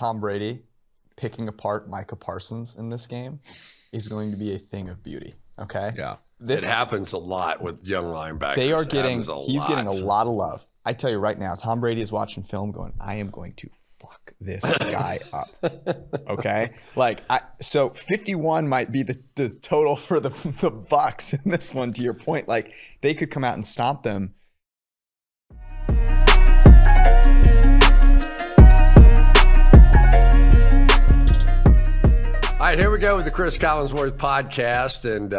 Tom Brady picking apart Micah Parsons in this game is going to be a thing of beauty. Okay. Yeah. It happens a lot with young linebackers. He's getting a lot of love. I tell you right now, Tom Brady is watching film going, I am going to fuck this guy up. Okay? So 51 might be the total for the Bucs in this one, to your point. Like, they could come out and stomp them. All right, here we go with the Cris Collinsworth podcast, and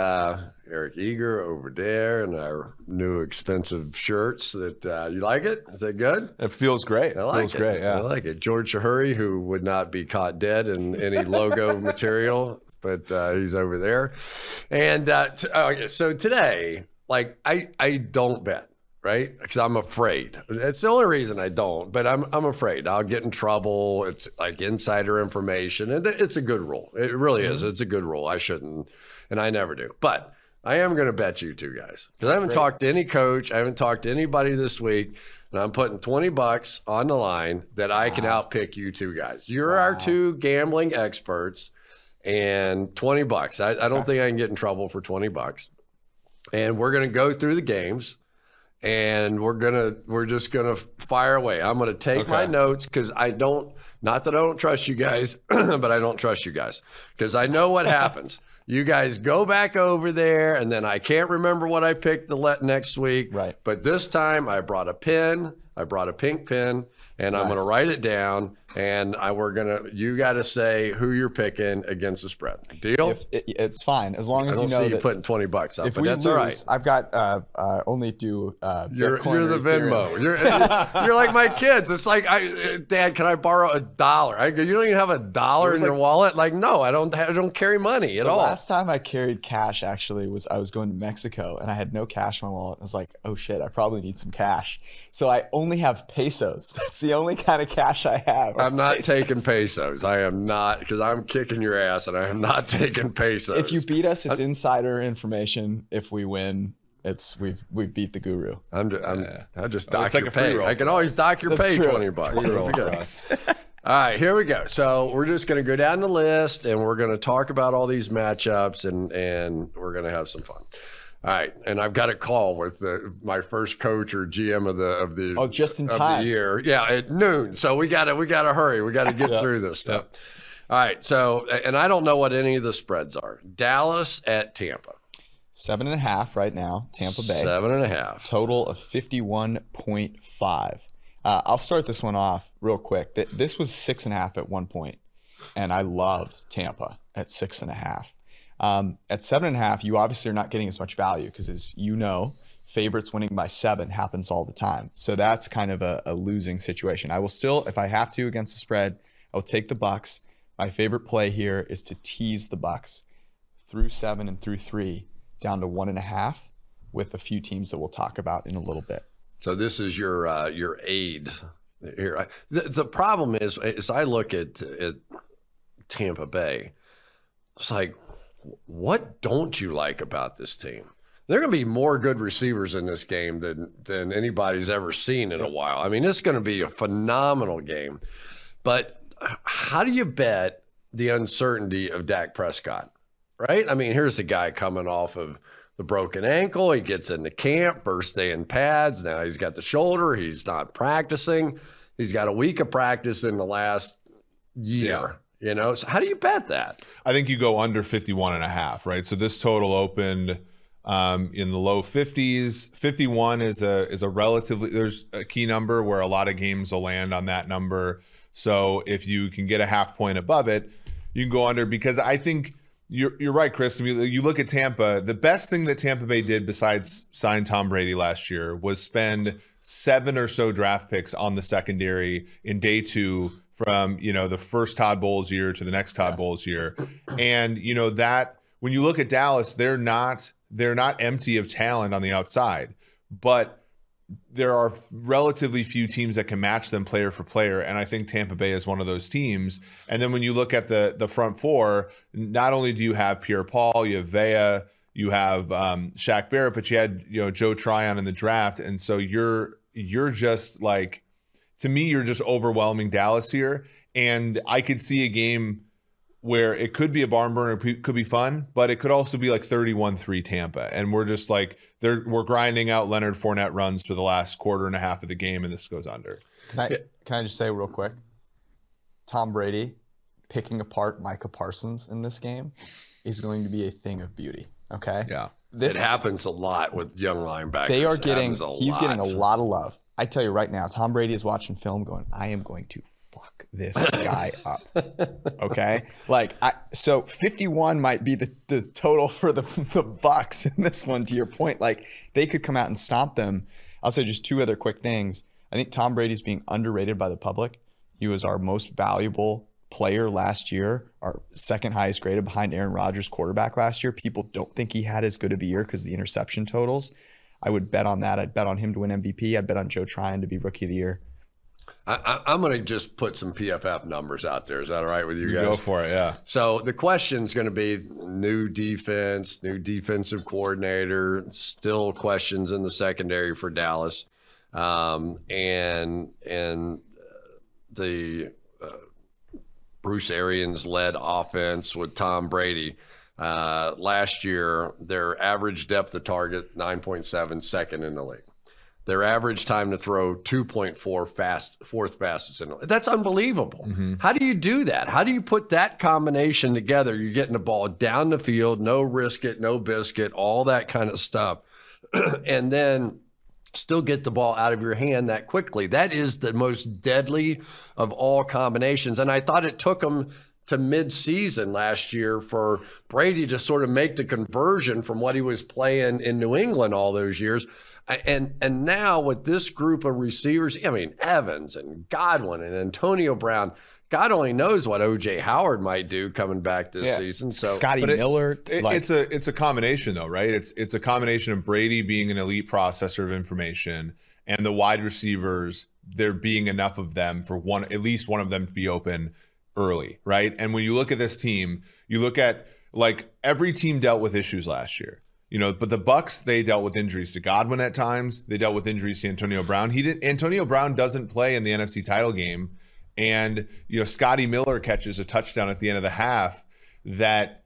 Eric Eager over there and our new expensive shirts. That you like it? Is that good? It feels great. I like it. Great, yeah. I like it. George Chahrouri, who would not be caught dead in any logo material, but he's over there. And so today, like I don't bet. Right? Because I'm afraid. It's the only reason I don't, but I'm afraid I'll get in trouble. It's like insider information, and it's a good rule. It really is. It's a good rule. I shouldn't, and I never do. But I am going to bet you two guys, because I haven't talked to any coach. I haven't talked to anybody this week, and I'm putting $20 on the line that I can outpick you two guys. You're our two gambling experts, and $20. I don't think I can get in trouble for $20. And we're going to go through the games. And we're just gonna fire away. I'm gonna take my notes, because not that I don't trust you guys, but I don't trust you guys, because I know what happens. You guys go back over there, and then I can't remember what I picked the next week. Right. But this time I brought a pen. I brought a pink pen, and I'm gonna write it down. And you got to say who you're picking against the spread. Deal? It's fine, as long as you know. I don't see you putting $20 up, if but we that's lose, all right. I've got only do. You're the Venmo. You're like my kids. It's like, Dad, can I borrow $1? You don't even have $1 in your wallet. Like, no, I don't carry money at all. The last time I carried cash actually was I was going to Mexico, and I had no cash in my wallet. I was like, oh shit, I probably need some cash. So I only have pesos. That's the only kind of cash I have. I'm not taking pesos. I am not, because I'm kicking your ass, and I am not taking pesos. If you beat us, it's insider information. If we win, we've beat the guru. I'll just dock your pay. I can always dock your pay $20. All right, here we go. So we're just going to go down the list, and we're going to talk about all these matchups, and we're going to have some fun. All right, and I've got a call with my first coach or GM of the just in time the year. Yeah, at noon. So we got to hurry. We got to get through this stuff. All right. So, and I don't know what any of the spreads are. Dallas at Tampa. 7.5 right now. Tampa Bay. 7.5. Total of 51.5. I'll start this one off real quick. This was 6.5 at one point, and I loved Tampa at 6.5. At 7.5, you obviously are not getting as much value, because, as you know, favorites winning by 7 happens all the time. So that's kind of a losing situation. I will still, if I have to against the spread, I'll take the Bucs. My favorite play here is to tease the Bucs through 7 and through 3 down to 1.5 with a few teams that we'll talk about in a little bit. So this is your aid here. The problem is, as I look at Tampa Bay, it's like, what don't you like about this team? There are going to be more good receivers in this game than anybody's ever seen in a while. I mean, it's going to be a phenomenal game. But how do you bet the uncertainty of Dak Prescott, right? I mean, here's a guy coming off of the broken ankle. He gets into camp, first day in pads. Now he's got the shoulder. He's not practicing. He's got a week of practice in the last year. Yeah. You know, so how do you bet that? I think you go under 51.5, right? So this total opened in the low 50s. 51 is a relatively, there's a key number where a lot of games will land on that number. So if you can get a half point above it, you can go under, because I think you're right, Chris. I mean, you look at Tampa, the best thing that Tampa Bay did besides sign Tom Brady last year was spend 7 or so draft picks on the secondary in day 2, from, the first Todd Bowles year to the next Todd Bowles year. And, that when you look at Dallas, they're not empty of talent on the outside, but there are relatively few teams that can match them player for player. And I think Tampa Bay is one of those teams. And then when you look at the front four, not only do you have Pierre-Paul, you have Vea, you have Shaq Barrett, but you had, Joe Tryon in the draft. And so you're just like, to me, you're just overwhelming Dallas here. And I could see a game where it could be a barn burner, could be fun, but it could also be like 31-3 Tampa. And we're just like, we're grinding out Leonard Fournette runs for the last quarter and a half of the game, and this goes under. Can I just say real quick? Tom Brady picking apart Micah Parsons in this game is going to be a thing of beauty. Okay. Yeah. It happens a lot with young linebackers. He's getting a lot of love. I tell you right now, Tom Brady is watching film going, I am going to fuck this guy up. Okay. So 51 might be the total for the Bucs in this one, to your point. Like, they could come out and stomp them. I'll say just two other quick things. I think Tom Brady's being underrated by the public. He was our most valuable player last year, our second highest graded behind Aaron Rodgers, quarterback last year. People don't think he had as good of a year because of the interception totals. I would bet on that. I'd bet on him to win MVP. I'd bet on Joe Tryon to be Rookie of the Year. I'm going to just put some PFF numbers out there. Is that all right with you guys? Go for it, yeah. So the question's going to be new defense, new defensive coordinator, still questions in the secondary for Dallas, and the Bruce Arians-led offense with Tom Brady. Last year, their average depth of target, 9.7, second in the league. Their average time to throw, 2.4, fourth fastest in the league. That's unbelievable. Mm-hmm. How do you do that? How do you put that combination together? You're getting the ball down the field, no risk it, no biscuit, all that kind of stuff. And then still get the ball out of your hand that quickly. That is the most deadly of all combinations. And I thought it took them to mid-season last year for Brady to sort of make the conversion from what he was playing in New England all those years. And now with this group of receivers, I mean, Evans and Godwin and Antonio Brown, God only knows what O.J. Howard might do coming back this season. So Scotty Miller. It's a combination, though, right? It's a combination of Brady being an elite processor of information and the wide receivers, there being enough of them for at least one of them to be open early, right? And when you look at this team, you look at, like, every team dealt with issues last year. But the Bucs, they dealt with injuries to Godwin at times. They dealt with injuries to Antonio Brown. Antonio Brown doesn't play in the NFC title game. And, Scotty Miller catches a touchdown at the end of the half that,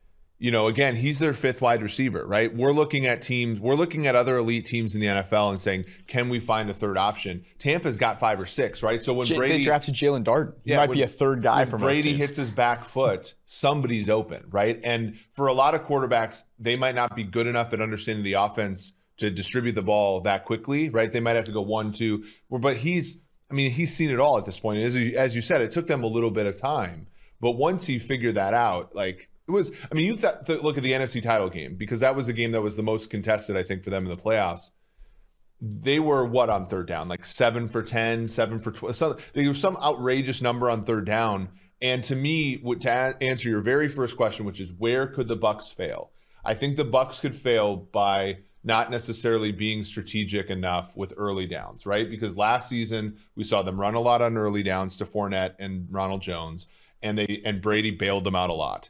again, he's their fifth wide receiver, right? We're looking at other elite teams in the NFL and saying, can we find a third option? Tampa's got 5 or 6, right? So when Brady, they drafted Jalen Darden. He might be a third guy from Brady hits his back foot, somebody's open, right? And for a lot of quarterbacks, they might not be good enough at understanding the offense to distribute the ball that quickly, right? They might have to go 1-2, but he's seen it all at this point. As you said, it took them a little bit of time. But once he figured that out, like, it was, you look at the NFC title game, because that was the game that was the most contested, I think, for them in the playoffs. They were on third down? Like 7 for 10, 7 for 12. There was some outrageous number on third down. And to me, to answer your very first question, which is where could the Bucs fail? I think the Bucs could fail by not necessarily being strategic enough with early downs, right? Because last season we saw them run a lot on early downs to Fournette and Ronald Jones, and Brady bailed them out a lot.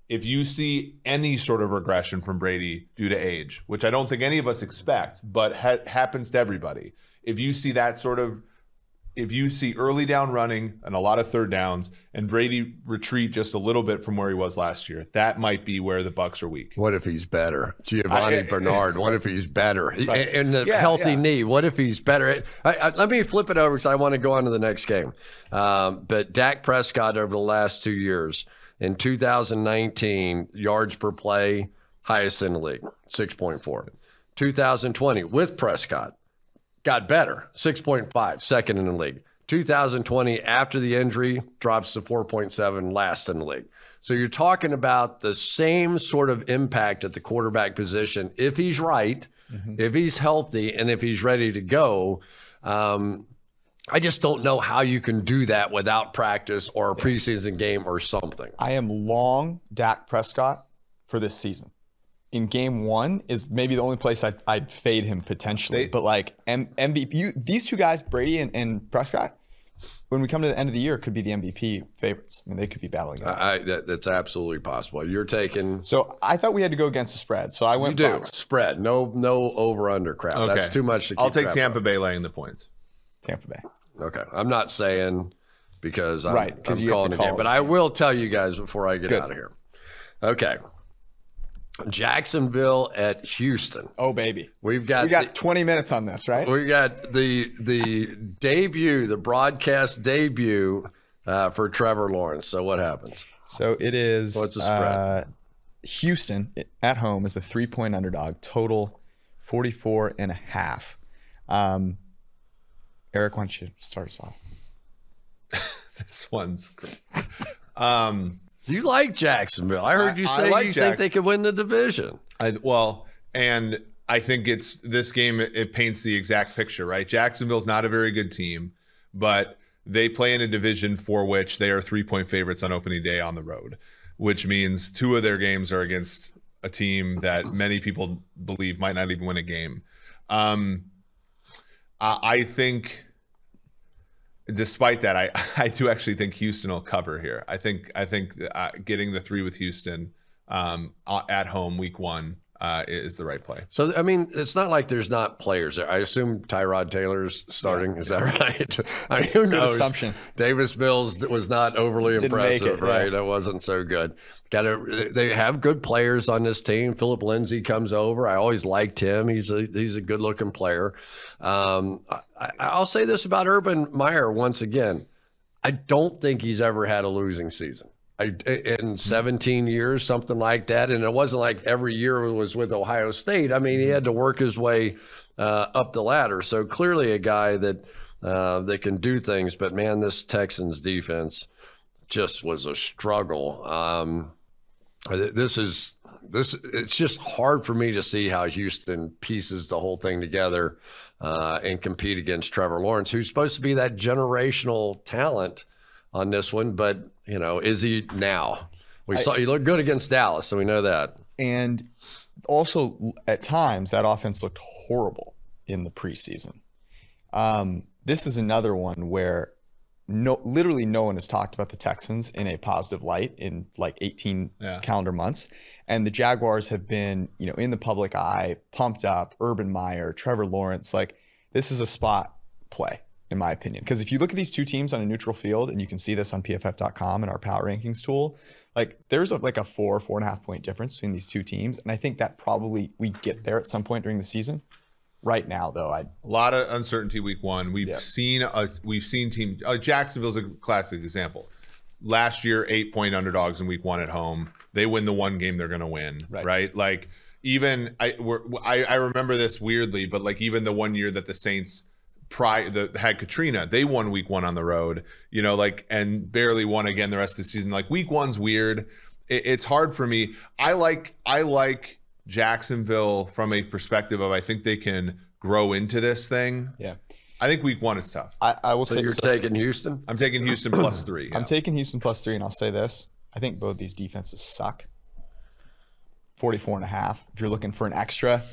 If you see any sort of regression from Brady due to age, which I don't think any of us expect, but happens to everybody, if you see early down running and a lot of third downs and Brady retreat just a little bit from where he was last year, that might be where the Bucs are weak. What if he's better? Giovanni Bernard, what if he's better? In the healthy knee, what if he's better? Let me flip it over because I want to go on to the next game. But Dak Prescott over the last 2 years, in 2019, yards per play, highest in the league, 6.4. 2020, with Prescott, got better, 6.5, second in the league. 2020, after the injury, drops to 4.7, last in the league. So you're talking about the same sort of impact at the quarterback position if he's right, if he's healthy, and if he's ready to go. I just don't know how you can do that without practice or a preseason game or something. I am long Dak Prescott for this season. In game 1 is maybe the only place I'd fade him potentially. But like MVP, these two guys, Brady and Prescott, when we come to the end of the year, could be the MVP favorites. They could be battling. That's absolutely possible. You're taking. So I thought we had to go against the spread. So I went Bucs. Spread. No over under crap. Okay. That's too much to keep. I'll take Tampa Bay laying the points. Tampa Bay. Okay. I'm not saying because I'm, Right, 'cause I'm you have to calling it call game. it But the I same. will tell you guys before I get Good. out of here. Okay. Jacksonville at Houston. Oh, baby. We We got got 20 minutes on this, right? we got the debut, the broadcast debut for Trevor Lawrence. So what happens? So it is. What's the spread? Houston at home is a 3-point underdog. Total 44.5. Eric, why don't you start us off? This one's great. You like Jacksonville. I heard you I say like you think they could win the division. And I think it's this game, it paints the exact picture, right? Jacksonville's not a very good team, but they play in a division for which they are 3-point favorites on opening day on the road, which means 2 of their games are against a team that many people believe might not even win a game. I think, despite that, I do actually think Houston will cover here. I think getting the 3 with Houston at home week 1 is the right play. So, I mean, it's not like there's not players there. I assume Tyrod Taylor's starting. Yeah. Is that right? I mean, who knows? Assumption. Davis Mills was not overly impressive, right? Yeah. It wasn't so good. They have good players on this team. Philip Lindsay comes over. I always liked him. He's a good looking player. I'll say this about Urban Meyer once again. I don't think he's ever had a losing season. In 17 years, something like that. And it wasn't like every year was with Ohio State. I mean, he had to work his way up the ladder. So clearly a guy that can do things. But, man, this Texans defense just was a struggle. It's just hard for me to see how Houston pieces the whole thing together and compete against Trevor Lawrence, who's supposed to be that generational talent on this one. But, you know, is he now? We saw he looked good against Dallas, so we know that. And also, at times, that offense looked horrible in the preseason. This is another one where literally no one has talked about the Texans in a positive light in like 18 calendar months. And the Jaguars have been, in the public eye, pumped up. Urban Meyer, Trevor Lawrence, like this is a spot play, in my opinion. Because if you look at these two teams on a neutral field, and you can see this on PFF.com and our power rankings tool, like there's a 4.5 point difference between these two teams. And I think that probably we get there at some point during the season. Right now, though, a lot of uncertainty week 1. We've seen teams. Jacksonville's a classic example. Last year, 8-point underdogs in week 1 at home. They win the one game they're going to win, right? Like even I remember this weirdly, but like even the one year that the Saints had Katrina, they won week 1 on the road, and barely won again the rest of the season. Like week 1's weird. It's hard for me. I like Jacksonville from a perspective of I think they can grow into this thing. Yeah. I think week 1 is tough. I will say you're taking Houston? I'm taking Houston +3. Yeah. I'm taking Houston +3, and I'll say this. I think both these defenses suck. 44.5. If you're looking for an extra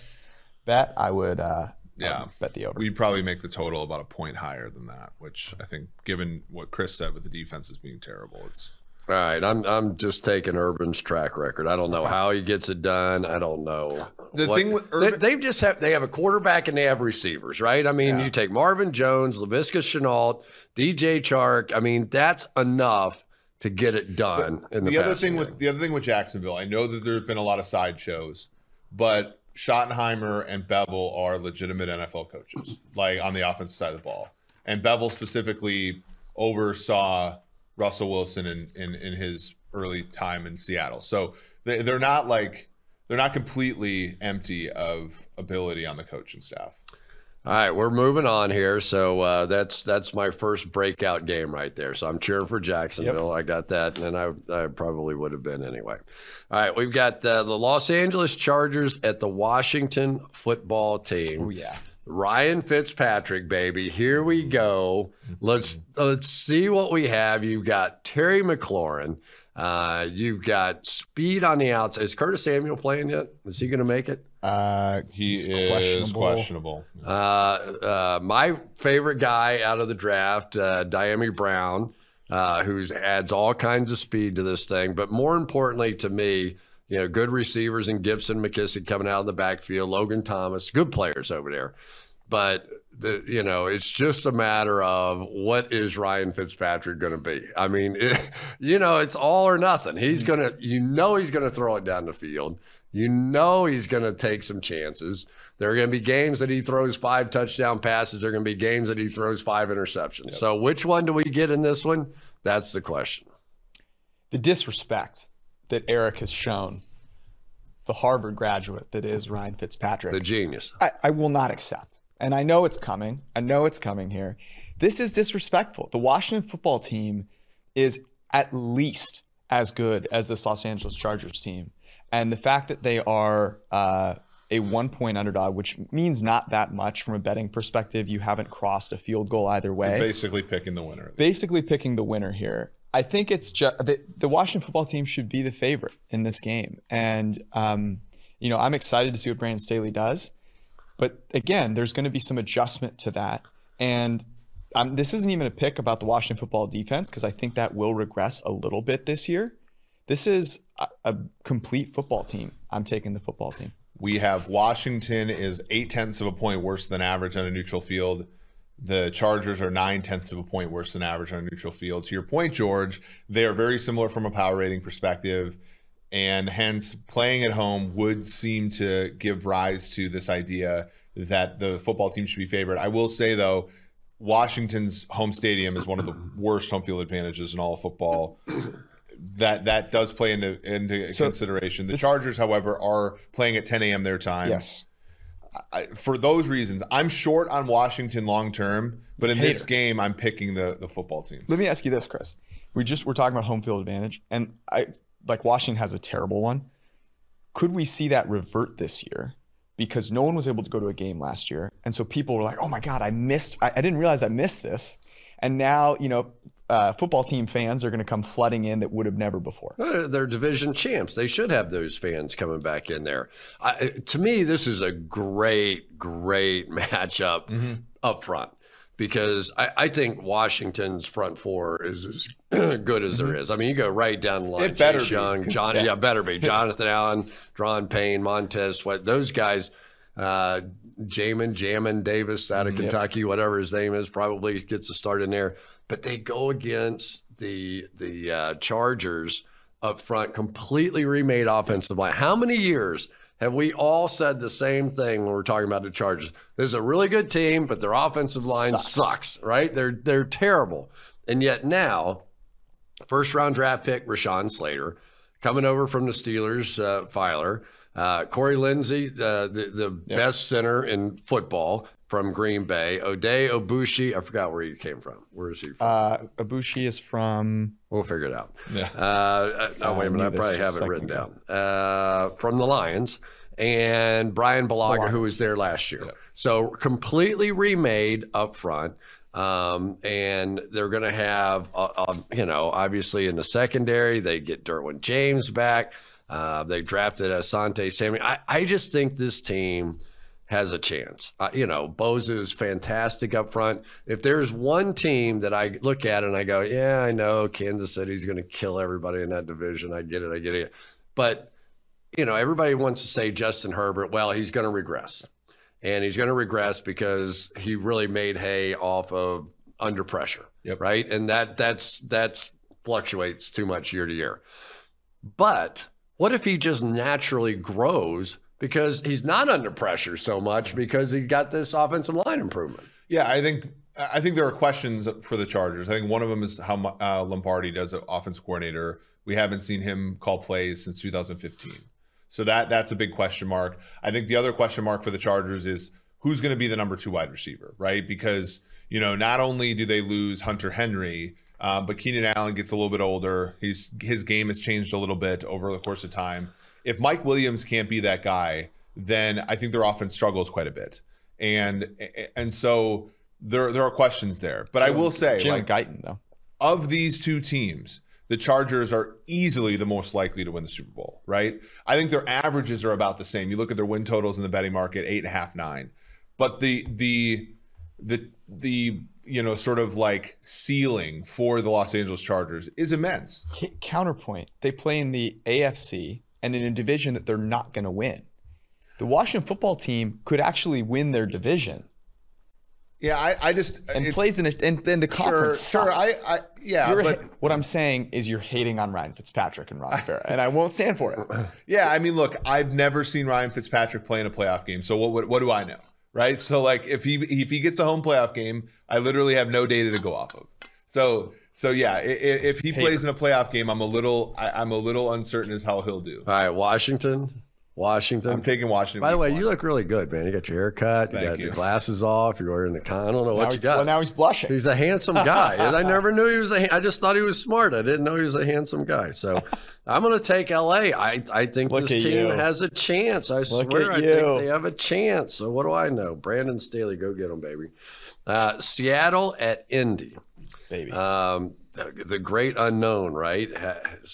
bet, I would bet the over. We'd probably make the total about a point higher than that, which I think given what Cris said with the defenses being terrible, it's all right, I'm just taking Urban's track record. I don't know how he gets it done. I don't know. Thing with Urban, they have a quarterback and they have receivers, right? I mean, you take Marvin Jones, Laviska Shenault, DJ Chark. I mean, that's enough to get it done. The other thing with Jacksonville, I know that there have been a lot of sideshows, but Schottenheimer and Bevel are legitimate NFL coaches, like on the offensive side of the ball, and Bevel specifically oversaw Russell Wilson in his early time in Seattle. So they're not completely empty of ability on the coaching staff. All right, we're moving on here. So that's my first breakout game right there. So I'm cheering for Jacksonville. Yep. I got that, and I probably would have been anyway. All right, we've got the Los Angeles Chargers at the Washington football team. Oh, yeah. Ryan Fitzpatrick, baby. Here we go. Let's see what we have. You've got Terry McLaurin. You've got speed on the outside. Is Curtis Samuel playing yet? Is he going to make it? He is questionable. My favorite guy out of the draft, Diami Brown, who adds all kinds of speed to this thing. But more importantly to me, good receivers in Gibson, McKissick coming out of the backfield, Logan Thomas, good players over there. but it's just a matter of what is Ryan Fitzpatrick going to be. I mean, it's all or nothing. He's going to, he's going to throw it down the field. He's going to take some chances. There are going to be games that he throws 5 touchdown passes. There are going to be games that he throws 5 interceptions. Yep. So which one do we get in this one? That's the question. The disrespect that Eric has shown the Harvard graduate that is Ryan Fitzpatrick. The genius. I will not accept. And I know it's coming. I know it's coming here. This is disrespectful. The Washington football team is at least as good as this Los Angeles Chargers team. And the fact that they are a 1-point underdog, which means not that much from a betting perspective, you haven't crossed a field goal either way. You're basically picking the winner. Basically picking the winner here. I think it's just the Washington football team should be the favorite in this game. And, I'm excited to see what Brandon Staley does. But again, there's going to be some adjustment to that. And this isn't even a pick about the Washington football defense, because I think that will regress a little bit this year. This is a complete football team. I'm taking the football team. We have Washington is 0.8 of a point worse than average on a neutral field. The Chargers are 0.9 of a point worse than average on a neutral field. To your point, George, they are very similar from a power rating perspective. And hence, playing at home would seem to give rise to this idea that the football team should be favored. I will say, though, Washington's home stadium is one of the worst home field advantages in all of football. That does play into consideration. The Chargers, however, are playing at 10 a.m. their time. Yes. For those reasons, I'm short on Washington long term, but in this game, I'm picking the football team. Let me ask you this, Chris. We're talking about home field advantage, and Washington has a terrible one. Could we see that revert this year? Because no one was able to go to a game last year. And so people were like, oh my God, I didn't realize I missed this. And now, football team fans are going to come flooding in that would have never before. They're division champs. They should have those fans coming back in there. To me, this is a great matchup up front. Because I think Washington's front four is as good as there is. I mean, you go right down the line. It better Chase be. Young, better be. Jonathan Allen, Dron Payne, Montez Sweat. Those guys, Jamin Davis out of Kentucky, whatever his name is, probably gets a start in there. But they go against the Chargers up front, completely remade offensive line. How many years have we all said the same thing when we're talking about the Chargers? This is a really good team, but their offensive line sucks, right? They're terrible. And yet now, first-round draft pick Rashawn Slater, coming over from the Steelers, Filer, Corey Lindsey, the best center in football from Green Bay, Oday Obushi. I forgot where he came from. Where is he from? Obushi is from... We'll figure it out. Yeah. Wait a minute. I probably have it written down. From the Lions, and Brian Bulaga, who was there last year. Yeah. So completely remade up front. And they're going to have, obviously in the secondary, they get Derwin James back. They drafted Asante Samuel. I just think this team has a chance. Bosa is fantastic up front. If there's one team that I look at and I go, yeah, I know Kansas City's going to kill everybody in that division. I get it. But, everybody wants to say Justin Herbert, well, he's going to regress. And he's going to regress because he really made hay off of under pressure, right? And that's fluctuates too much year to year. But what if he just naturally grows because he's not under pressure so much because he got this offensive line improvement? Yeah, I think there are questions for the Chargers. I think one of them is how Lombardi does an offensive coordinator. We haven't seen him call plays since 2015. So that's a big question mark. I think the other question mark for the Chargers is who's going to be the number 2 wide receiver, right? Because, not only do they lose Hunter Henry, but Keenan Allen gets a little bit older. His game has changed a little bit over the course of time. If Mike Williams can't be that guy, then I think their offense struggles quite a bit. And so there are questions there. But I will say, Jalen Guyton, though. Of these two teams, the Chargers are easily the most likely to win the Super Bowl, right? I think their averages are about the same. You look at their win totals in the betting market, 8.5, 9. But the sort of like ceiling for the Los Angeles Chargers is immense. Counterpoint, they play in the AFC and in a division that they're not going to win. The Washington football team could actually win their division Yeah, I just and plays in it, and then the conference sucks. But what I'm saying is you're hating on Ryan Fitzpatrick and Ron Rivera, and I won't stand for it. Yeah, I mean, look, I've never seen Ryan Fitzpatrick play in a playoff game, so what do I know, right? So like, if he gets a home playoff game, I literally have no data to go off of. So yeah, if he plays in a playoff game, I'm a little uncertain as how he'll do. All right, Washington. I'm taking Washington. By the way, you look really good, man. You got your hair cut. You got your glasses off. You're wearing the I don't know what you got. Well, now he's blushing. He's a handsome guy. I never knew he was I just thought he was smart. I didn't know he was a handsome guy. So I'm going to take LA. I think this team has a chance. I swear I think they have a chance. So what do I know? Brandon Staley, go get him, baby. Seattle at Indy. Baby. The great unknown, right?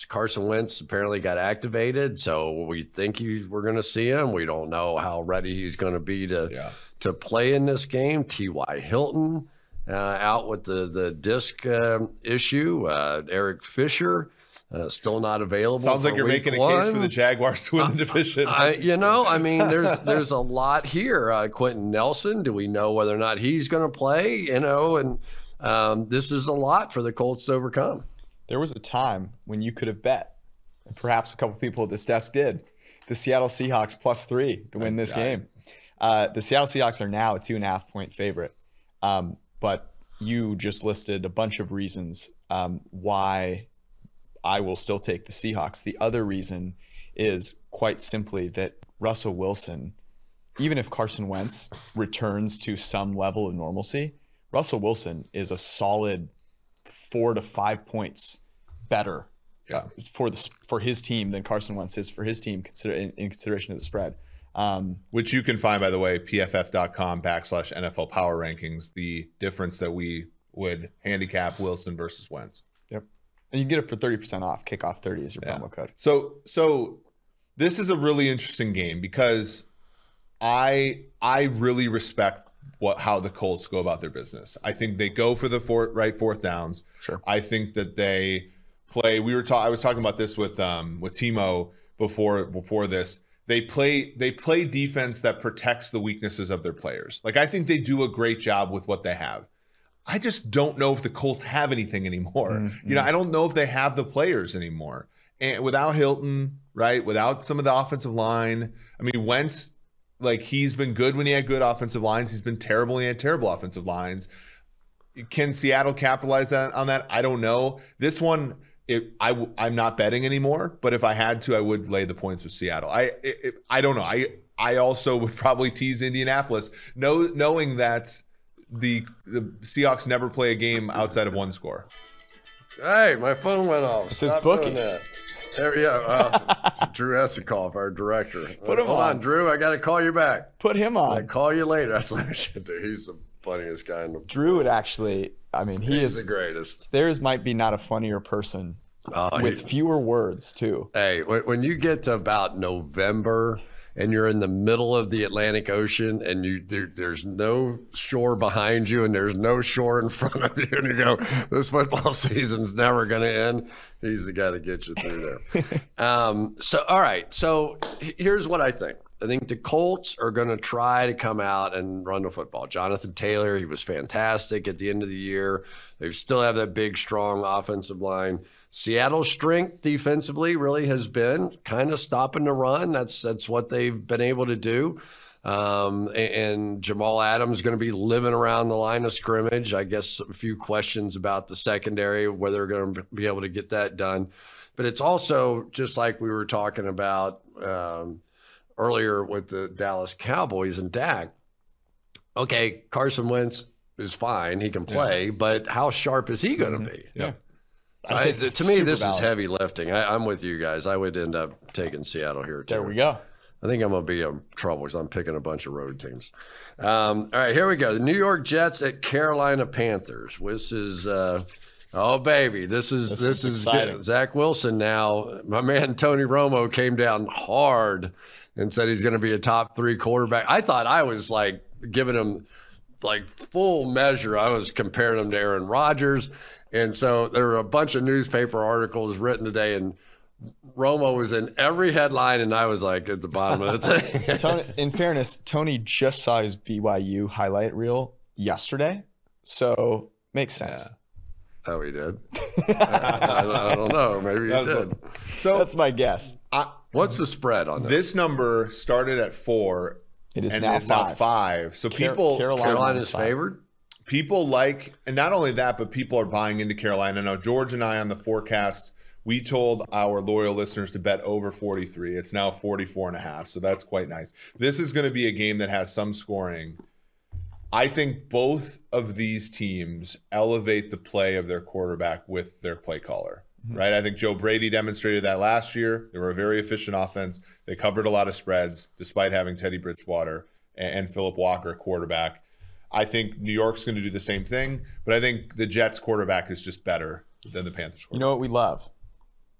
Carson Wentz apparently got activated, so we think we're going to see him. We don't know how ready he's going to be to play in this game. T.Y. Hilton out with the disc issue. Eric Fisher still not available. Sounds like you're making a case for the Jaguars to win the division. I mean, there's a lot here. Quentin Nelson, do we know whether or not he's going to play? And this is a lot for the Colts to overcome. There was a time when you could have bet, and perhaps a couple people at this desk did, the Seattle Seahawks +3 to win this game. The Seattle Seahawks are now a 2.5-point favorite. But you just listed a bunch of reasons why I will still take the Seahawks. The other reason is quite simply that Russell Wilson, even if Carson Wentz returns to some level of normalcy, Russell Wilson is a solid 4 to 5 points better for his team than Carson Wentz is for his team in consideration of the spread. Which you can find, by the way, pff.com/NFL Power Rankings, the difference that we would handicap Wilson versus Wentz. Yep. And you get it for 30% off. Kickoff 30 is your promo code. So this is a really interesting game because I really respect how the Colts go about their business. I think they go for the fourth downs. Sure. I think that they play. I was talking about this with Timo before this. They play defense that protects the weaknesses of their players. Like, I think they do a great job with what they have. I just don't know if the Colts have anything anymore. Mm-hmm. I don't know if they have the players anymore. And without Hilton, right? Without some of the offensive line. I mean, Wentz, like, he's been good when he had good offensive lines. He's been terrible when he had terrible offensive lines. Can Seattle capitalize on that? I don't know. This one, I'm not betting anymore, but if I had to, I would lay the points with Seattle. I don't know. I also would probably tease Indianapolis, knowing that the Seahawks never play a game outside of one score. Hey, my phone went off. It's his bookie. Drew Esikoff, our director. Hold on, Drew. I got to call you back. Put him on. I call you later. That's what I should do. He's the funniest guy in the world. Drew would actually. I mean, he's the greatest. Theirs might be not a funnier person with fewer words too. Hey, when you get to about November and you're in the middle of the Atlantic Ocean and there's no shore behind you and there's no shore in front of you, and you go, this football season's never going to end. He's the guy that gets you through there. All right. So here's what I think. I think the Colts are going to try to come out and run the football. Jonathan Taylor, he was fantastic at the end of the year. They still have that big, strong offensive line. Seattle's strength defensively really has been kind of stopping the run. That's what they've been able to do. And Jamal Adams is going to be living around the line of scrimmage. I guess a few questions about the secondary, whether they're going to be able to get that done. But it's also just like we were talking about earlier with the Dallas Cowboys and Dak. Okay, Carson Wentz is fine. He can play, but how sharp is he going to be? Yeah. To me, this is heavy lifting. I'm with you guys. I would end up taking Seattle here, too. There we go. I think I'm going to be in trouble because I'm picking a bunch of road teams. All right, here we go. The New York Jets at Carolina Panthers. This is oh, baby. This is exciting. Zach Wilson now. My man Tony Romo came down hard and said he's going to be a top 3 quarterback. I thought I was like giving him like full measure. I was comparing him to Aaron Rodgers. And so there were a bunch of newspaper articles written today, and Romo was in every headline, and I was like at the bottom of the thing. In fairness, Tony just saw his BYU highlight reel yesterday, so makes sense. Yeah. Oh, he did. I don't know. Maybe he did. So That's my guess. What's the spread on this? This number started at 4. It is and now it's 5. now 5. So Carolina's -5. favored? people like, and not only that, but people are buying into Carolina. Now, George and I on the forecast, we told our loyal listeners to bet over 43. It's now 44.5, so that's quite nice. This is going to be a game that has some scoring. I think both of these teams elevate the play of their quarterback with their play caller, right? I think Joe Brady demonstrated that last year. They were a very efficient offense. They covered a lot of spreads despite having Teddy Bridgewater and Phillip Walker quarterback. I think New York's going to do the same thing, but I think the Jets quarterback is just better than the Panthers quarterback. You know what we love?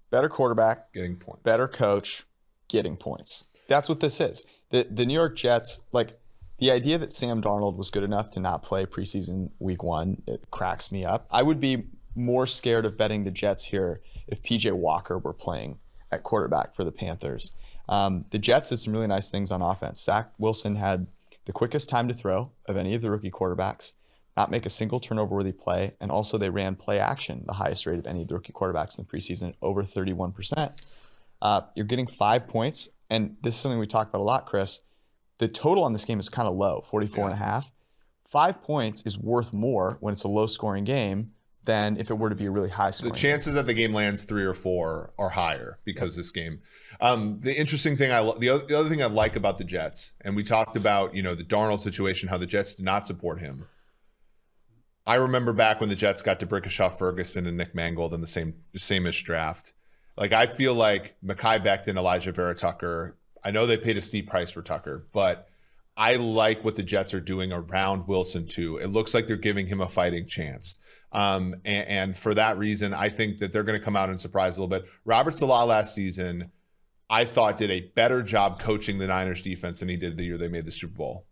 Better quarterback, Getting points. better coach, getting points. That's what this is. The New York Jets, like the idea that Sam Darnold was good enough to not play preseason week 1, it cracks me up. I would be more scared of betting the Jets here if PJ Walker were playing at quarterback for the Panthers. The Jets did some really nice things on offense. Zach Wilson had the quickest time to throw of any of the rookie quarterbacks, not make a single turnover-worthy play, and also they ran play action, the highest rate of any of the rookie quarterbacks in the preseason, over 31%. You're getting 5 points, and this is something we talk about a lot, Chris. The total on this game is kind of low, 44.5. 5 points is worth more when it's a low-scoring game than if it were to be a really high-scoring The chances that the game lands 3 or 4 are higher because this game. The interesting thing, the other thing I like about the Jets, and we talked about, the Darnold situation, how the Jets did not support him. I remember back when the Jets got to Brickashaw Ferguson and Nick Mangold in the same-ish draft. Like, I feel like Mekhi Becton, Elijah Vera Tucker, I know they paid a steep price for Tucker, but I like what the Jets are doing around Wilson too. It looks like they're giving him a fighting chance. And for that reason, I think that they're going to come out and surprise a little bit. Robert Saleh last season, I thought, did a better job coaching the Niners defense than he did the year they made the Super Bowl.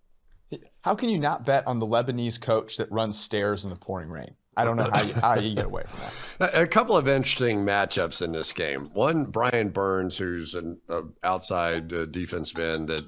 How can you not bet on the Lebanese coach that runs stairs in the pouring rain? I don't know how you get away from that. A couple of interesting matchups in this game. One, Brian Burns, who's an outside defensive end that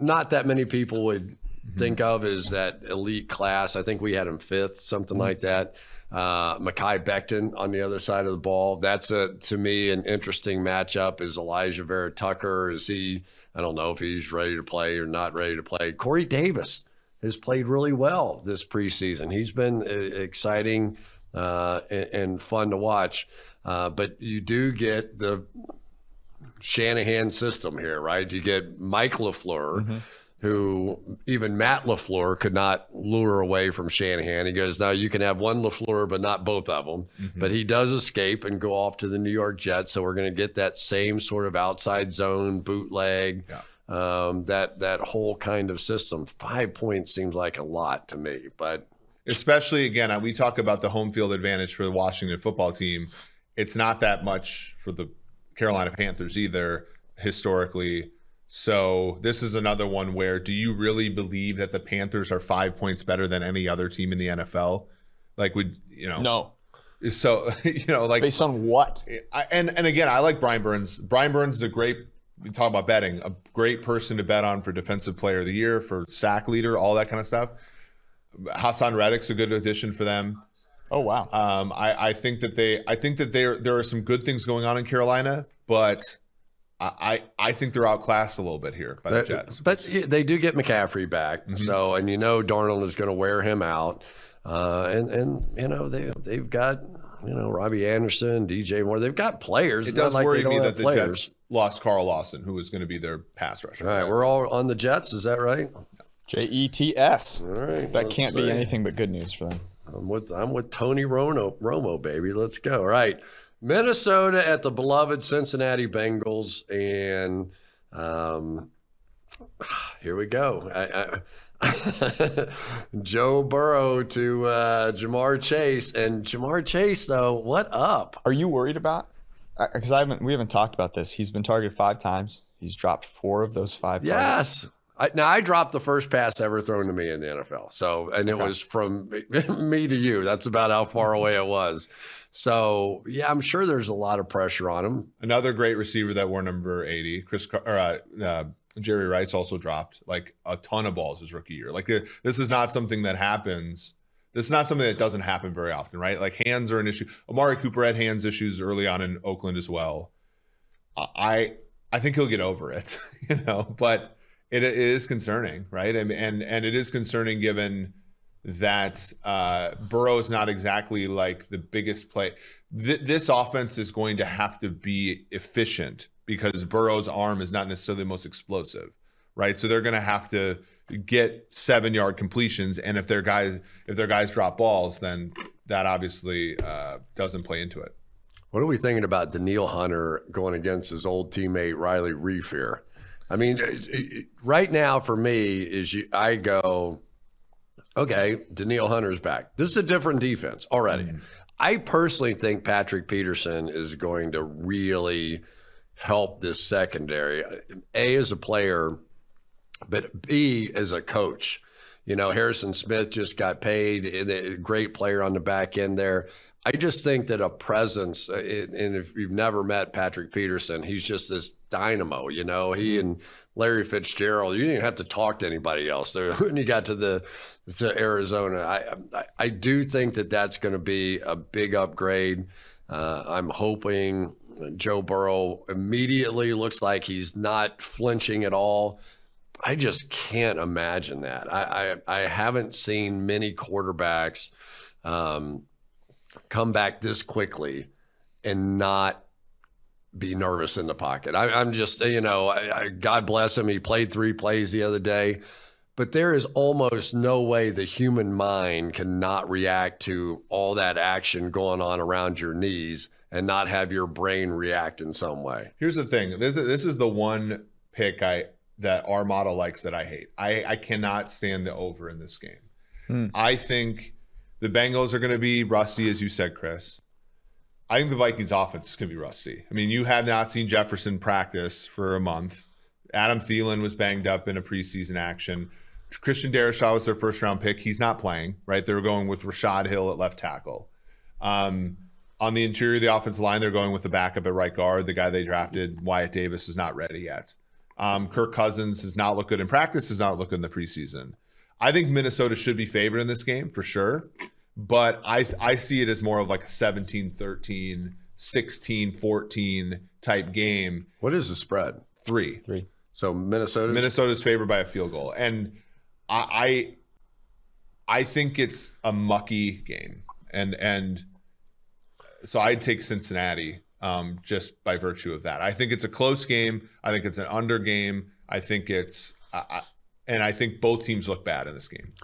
not that many people would think of as that elite class. I think we had him 5th, something like that. Mekhi Becton on the other side of the ball. That's, to me, an interesting matchup. Is Elijah Vera Tucker, is he, I don't know if he's ready to play or not ready to play. Corey Davis has played really well this preseason. He's been exciting and fun to watch. But you do get the Shanahan system here, right? You get Mike LaFleur, who even Matt LaFleur could not lure away from Shanahan. He goes, now you can have one LaFleur, but not both of them. But he does escape and go off to the New York Jets. So we're going to get that same sort of outside zone bootleg, that whole kind of system. 5 points seems like a lot to me, but especially, again, we talk about the home field advantage for the Washington football team. It's not that much for the Carolina Panthers either, historically. So this is another one where, do you really believe that the Panthers are 5 points better than any other team in the NFL? Like, No. So, like, based on what? And again, I like Brian Burns. Brian Burns is we talk about betting, a great person to bet on for Defensive Player of the Year, for sack leader, all that kind of stuff. Hassan Reddick's a good addition for them. Oh, wow. I think that there are some good things going on in Carolina, but I think they're outclassed a little bit here by the Jets. But they do get McCaffrey back, so, and Darnold is going to wear him out, and they've got Robbie Anderson, DJ Moore. They've got players. It does worry me that the Jets lost Carl Lawson, who was going to be their pass rusher. All right, we're all on the Jets. Is that right? Jets. All right, that can't be anything but good news for them. I'm with Tony Romo, baby. Let's go. All right. Minnesota at the beloved Cincinnati Bengals. And here we go. Joe Burrow to Jamar Chase. And Jamar Chase, though, what up? Are you worried about? Because we haven't talked about this. He's been targeted 5 times. He's dropped 4 of those 5 targets. Yes. I dropped the first pass ever thrown to me in the NFL. So, and it was from me to you. That's about how far away it was. So, yeah, I'm sure there's a lot of pressure on him. Another great receiver that wore number 80, Jerry Rice also dropped like a ton of balls his rookie year. Like this is not something that happens. This is not something that doesn't happen very often, right? Like hands are an issue. Amari Cooper had hands issues early on in Oakland as well. I think he'll get over it, but it is concerning, right? And it is concerning given that Burrow is not exactly like the biggest play. This offense is going to have to be efficient because Burrow's arm is not necessarily the most explosive, right? So they're going to have to get 7-yard completions, and if their guys drop balls, then that obviously doesn't play into it. What are we thinking about Danielle Hunter going against his old teammate Riley Reiff here? I mean, right now for me I go, okay, Danielle Hunter's back. This is a different defense already. Mm-hmm. I personally think Patrick Peterson is going to really help this secondary. A, as a player, but B, as a coach. Harrison Smith just got paid, a great player on the back end there. I just think that a presence, and if you've never met Patrick Peterson, he's just this dynamo, He and Larry Fitzgerald, you didn't have to talk to anybody else. When you got to Arizona, I do think that that's going to be a big upgrade. I'm hoping Joe Burrow immediately looks like he's not flinching at all. I just can't imagine that. I haven't seen many quarterbacks come back this quickly and not be nervous in the pocket. I'm just, God bless him. He played 3 plays the other day, but there is almost no way the human mind cannot react to all that action going on around your knees and not have your brain react in some way. Here's the thing. This is the one pick that our model likes that I hate. I cannot stand the over in this game. I think the Bengals are going to be rusty, as you said, Chris. I think the Vikings offense is going to be rusty. I mean, you have not seen Jefferson practice for a month. Adam Thielen was banged up in a preseason action. Christian Darrisaw was their first-round pick. He's not playing, right? They were going with Rashad Hill at left tackle. On the interior of the offensive line, they're going with the backup at right guard. The guy they drafted, Wyatt Davis, is not ready yet. Kirk Cousins does not look good in practice, does not look good in the preseason. I think Minnesota should be favored in this game for sure, but I see it as more of like a 17-13, 16-14 type game. What is the spread? 3. So Minnesota's favored by a field goal, and I think it's a mucky game, and so I'd take Cincinnati just by virtue of that. I think it's a close game. I think it's an under game. I think it's and I think both teams look bad in this game.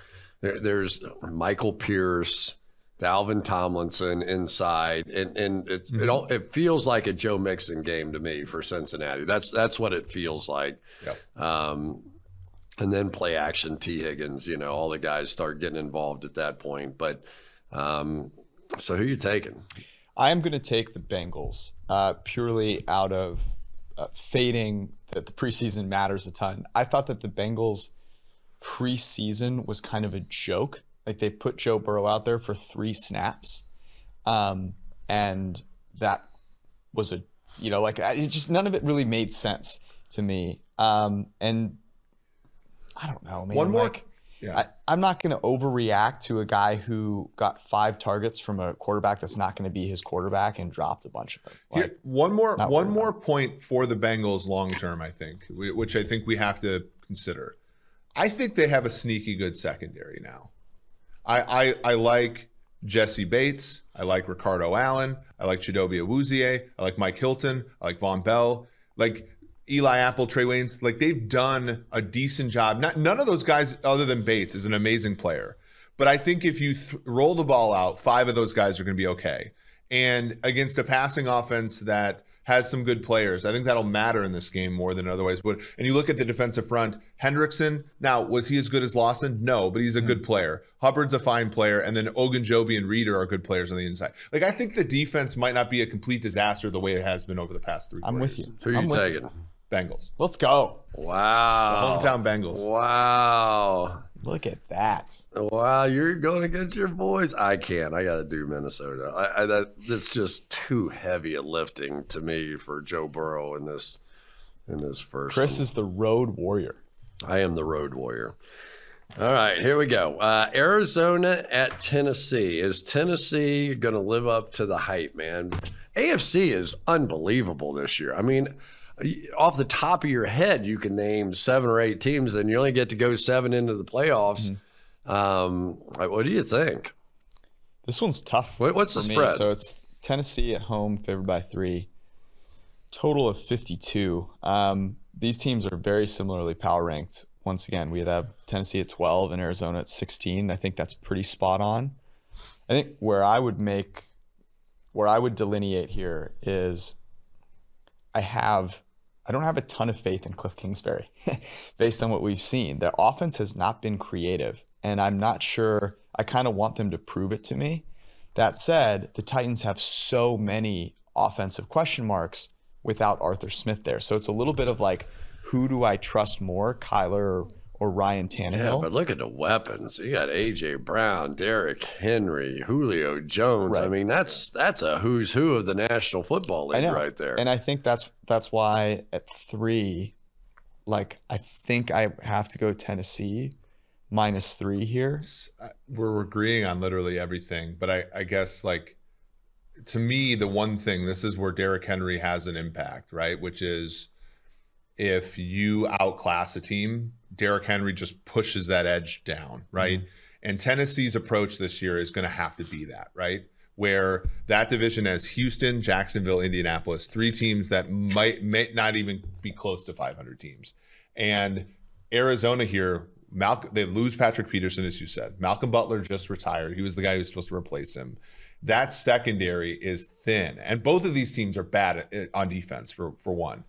There's Michael Pierce, Dalvin Tomlinson inside, and it feels like a Joe Mixon game to me for Cincinnati. That's what it feels like. Yep. And then play action T. Higgins, all the guys start getting involved at that point. But so who are you taking? I am going to take the Bengals purely out of fading that the preseason matters a ton. I thought that the Bengals preseason was kind of a joke. Like they put Joe Burrow out there for 3 snaps. And that was none of it really made sense to me. And I don't know, man. One more. I'm not going to overreact to a guy who got 5 targets from a quarterback that's not going to be his quarterback and dropped a bunch of them. One more point for the Bengals long term, I think, which I think we have to consider. I think they have a sneaky good secondary now. I like Jesse Bates. I like Ricardo Allen. I like Chidobe Awuzie. I like Mike Hilton. I like Von Bell. Like Eli Apple, Trey Waynes, like they've done a decent job. None of those guys, other than Bates, is an amazing player. But I think if you roll the ball out, 5 of those guys are going to be okay. And against a passing offense that has some good players, I think that'll matter in this game more than it otherwise would. And you look at the defensive front, Hendrickson, now, was he as good as Lawson? No, but he's a good player. Hubbard's a fine player. And then Ogunjobi and Reeder are good players on the inside. Like, I think the defense might not be a complete disaster the way it has been over the past 3 quarters. I'm with you. Who are you taking? Bengals. Let's go. Wow. The hometown Bengals. Wow. Look at that. Wow, you're going against your boys. I can't. I got to do Minnesota. That's just too heavy a lifting to me for Joe Burrow in this in this first Chris one. is the road warrior. I am the road warrior. All right, here we go. Arizona at Tennessee. Is Tennessee going to live up to the hype, man? AFC is unbelievable this year. I mean, off the top of your head, you can name 7 or 8 teams, and you only get to go 7 into the playoffs. What do you think? This one's tough. What's the for me. spread? So it's Tennessee at home, favored by 3. Total of 52. These teams are very similarly power ranked. Once again, we have Tennessee at 12 and Arizona at 16. I think that's pretty spot on. I think where I would delineate here is I don't have a ton of faith in Cliff Kingsbury based on what we've seen. Their offense has not been creative, and I'm not sure. I kind of want them to prove it to me. That said, the Titans have so many offensive question marks without Arthur Smith there. So it's a little bit of like, who do I trust more, Kyler or Ryan Tannehill? Yeah, but look at the weapons. You got A.J. Brown, Derrick Henry, Julio Jones. Right. I mean, that's a who's who of the National Football League right there. And I think that's why at 3, like, I think I have to go Tennessee -3 here. We're agreeing on literally everything, but I guess, like, to me, the one thing, this is where Derrick Henry has an impact, right? Which is, if you outclass a team, Derrick Henry just pushes that edge down, right? And Tennessee's approach this year is going to have to be that, right? Where that division has Houston, Jacksonville, Indianapolis, 3 teams that might not even be close to 500 teams. And Arizona here, they lose Patrick Peterson, as you said. Malcolm Butler just retired. He was the guy who was supposed to replace him. That secondary is thin. And both of these teams are bad on defense, for one.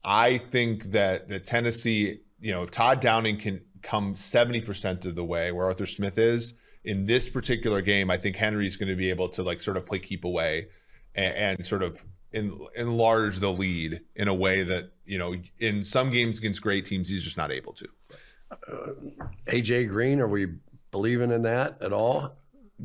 I think that the Tennessee, if Todd Downing can come 70% of the way where Arthur Smith is in this particular game, I think Henry's going to be able to, like, sort of play keep away and sort of enlarge the lead in a way that, in some games against great teams, he's just not able to. A.J. Green, are we believing in that at all?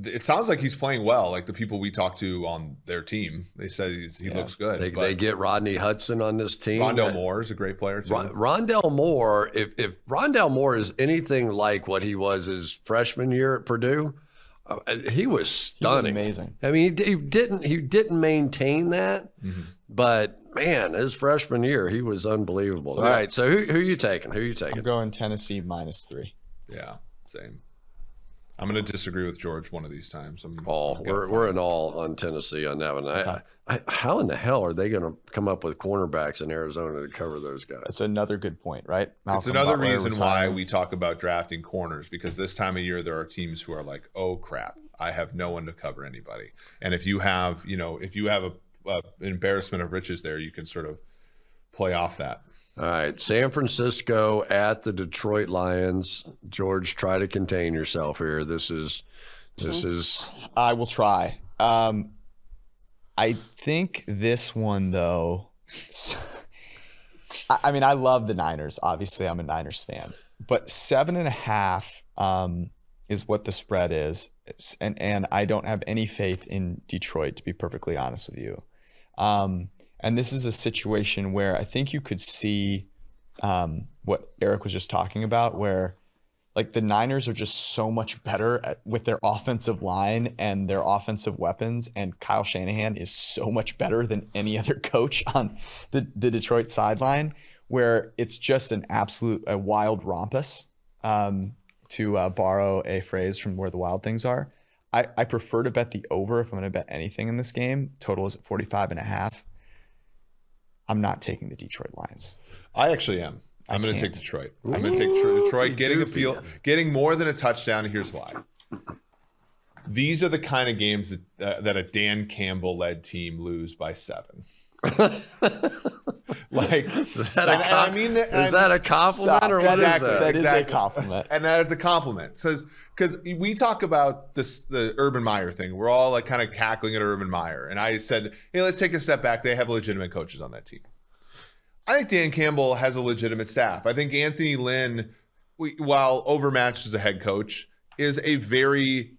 It sounds like he's playing well. Like, the people we talked to on their team, they said he looks good. They get Rodney Hudson on this team. Rondell Moore is a great player too. Rondell Moore, if Rondell Moore is anything like what he was his freshman year at Purdue, he was stunning. He's amazing. I mean, he didn't maintain that, but man, his freshman year, he was unbelievable. All right, so who are you taking? I'm going Tennessee -3. Yeah, same. I'm going to disagree with George one of these times. We're in all on Tennessee on that one. Okay. How in the hell are they going to come up with cornerbacks in Arizona to cover those guys? That's another good point, right? It's another reason why we talk about drafting corners, because this time of year there are teams who are like, oh crap, I have no one to cover anybody. And if you have, an embarrassment of riches there, you can sort of play off that. All right, San Francisco at the Detroit Lions. George, try to contain yourself here. This is. I will try. I think this one, though. I mean, I love the Niners. Obviously, I'm a Niners fan, but 7.5 is what the spread is, and I don't have any faith in Detroit, to be perfectly honest with you. And this is a situation where I think you could see what Eric was just talking about, where, like, the Niners are just so much better with their offensive line and their offensive weapons, and Kyle Shanahan is so much better than any other coach on the Detroit sideline, where it's just a wild rumpus, to borrow a phrase from Where the Wild Things Are. I prefer to bet the over if I'm going to bet anything in this game. Total is at 45.5. I'm not taking the Detroit Lions. I actually am. I'm going to take Detroit. I'm going to take Detroit, getting more than a touchdown. Here's why. These are the kind of games that a Dan Campbell-led team lose by 7. Like, is that a compliment or what is that? That is a compliment. And that is a compliment. Because we talk about the Urban Meyer thing. We're all like kind of cackling at Urban Meyer. And I said, hey, let's take a step back. They have legitimate coaches on that team. I think Dan Campbell has a legitimate staff. I think Anthony Lynn, while overmatched as a head coach, is a very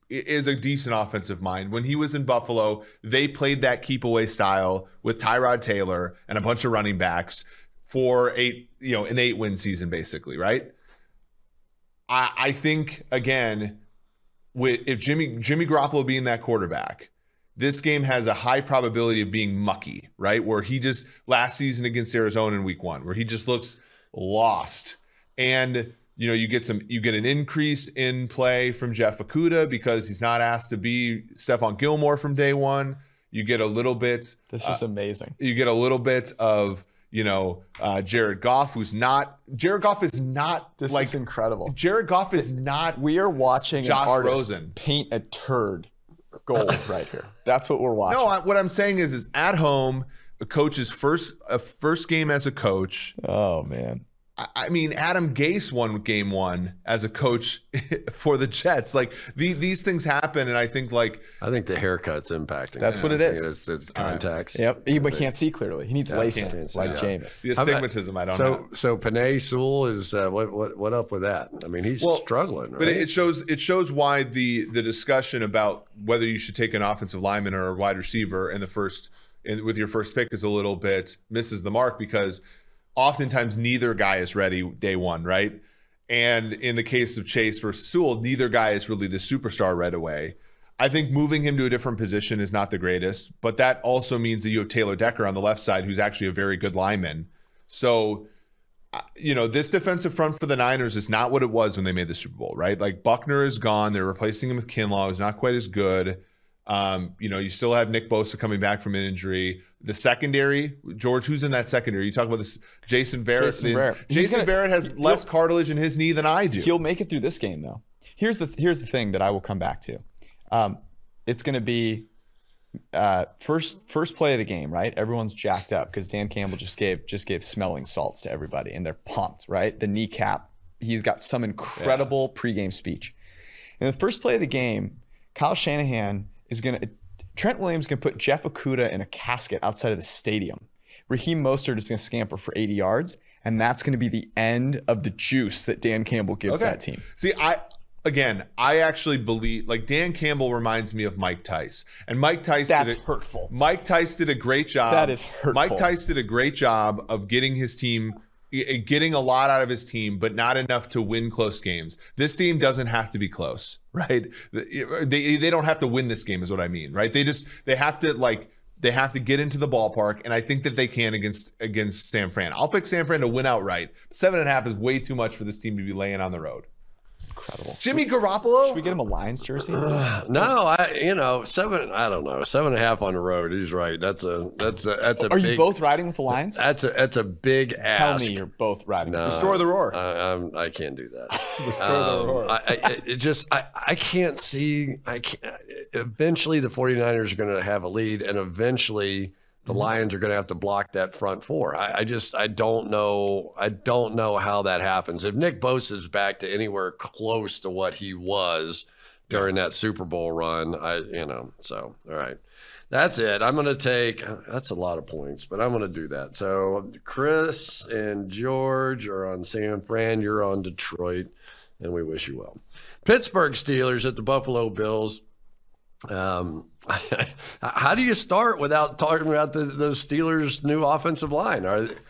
is a decent offensive mind. When he was in Buffalo, they played that keep away style with Tyrod Taylor and a bunch of running backs for an 8-win season, basically, right? I think, again, if Jimmy Garoppolo being that quarterback, this game has a high probability of being mucky, right? Where he just, last season against Arizona in week 1, where he just looks lost. And you get an increase in play from Jeff Okudah because he's not asked to be Stephon Gilmore from day one. You get a little bit. This is amazing. You get a little bit of Jared Goff, who's not. Jared Goff is not. This is incredible. Jared Goff is not. We are watching Josh an artist Rosen paint a turd gold right here. That's what we're watching. No, what I'm saying is at home, a coach's first game as a coach. Oh man. I mean, Adam Gase won game 1 as a coach for the Jets. Like these things happen, and I think the haircut's impacting. That's what it is. It's contacts. Yep, but can't see clearly. He needs LASIK, like Jameis. The astigmatism, I don't know. So Penei Sewell is what up with that? I mean, he's struggling. Right? But it shows why the discussion about whether you should take an offensive lineman or a wide receiver with your first pick is a little bit misses the mark, because oftentimes neither guy is ready day one, right? And in the case of Chase versus Sewell, neither guy is really the superstar right away. I think moving him to a different position is not the greatest, but that also means that you have Taylor Decker on the left side, who's actually a very good lineman. So, this defensive front for the Niners is not what it was when they made the Super Bowl, right? Like, Buckner is gone. They're replacing him with Kinlaw, who's not quite as good. You still have Nick Bosa coming back from an injury. The secondary, George, who's in that secondary? You talk about this, Jason Verrett. Jason Verrett has less cartilage in his knee than I do. He'll make it through this game, though. Here's the thing that I will come back to. It's going to be first play of the game, right? Everyone's jacked up because Dan Campbell just gave smelling salts to everybody, and they're pumped, right? The kneecap. He's got some incredible pregame speech. In the first play of the game, Kyle Shanahan Trent Williams is going to put Jeff Okudah in a casket outside of the stadium. Raheem Mostert is going to scamper for 80 yards, and that's going to be the end of the juice that Dan Campbell gives that team. See, I actually believe, Dan Campbell reminds me of Mike Tice. And Mike Tice hurtful. Mike Tice did a great job. That is hurtful. Mike Tice did a great job of getting a lot out of his team, but not enough to win close games. This team doesn't have to be close, right? They don't have to win this game, is what I mean, right? They have to get into the ballpark, and I think that they can against San Fran. I'll pick San Fran to win outright. 7.5 is way too much for this team to be laying on the road. Incredible. Jimmy Garoppolo? Should we get him a Lions jersey? No, 7. I don't know. 7.5 on the road. He's right. That's a. Are you both riding with the Lions? That's a big ask. Tell me you're both riding. No, Restore the roar. I can't do that. Restore the roar. I can't see. Eventually, the 49ers are going to have a lead, and eventually the Lions are going to have to block that front four. I don't know. I don't know how that happens. If Nick Bosa's back to anywhere close to what he was during that Super Bowl run, so all right. That's it. I'm going to take, that's a lot of points, but I'm going to do that. So Chris and George are on San Fran. You're on Detroit, and we wish you well. Pittsburgh Steelers at the Buffalo Bills. How do you start without talking about the Steelers' new offensive line?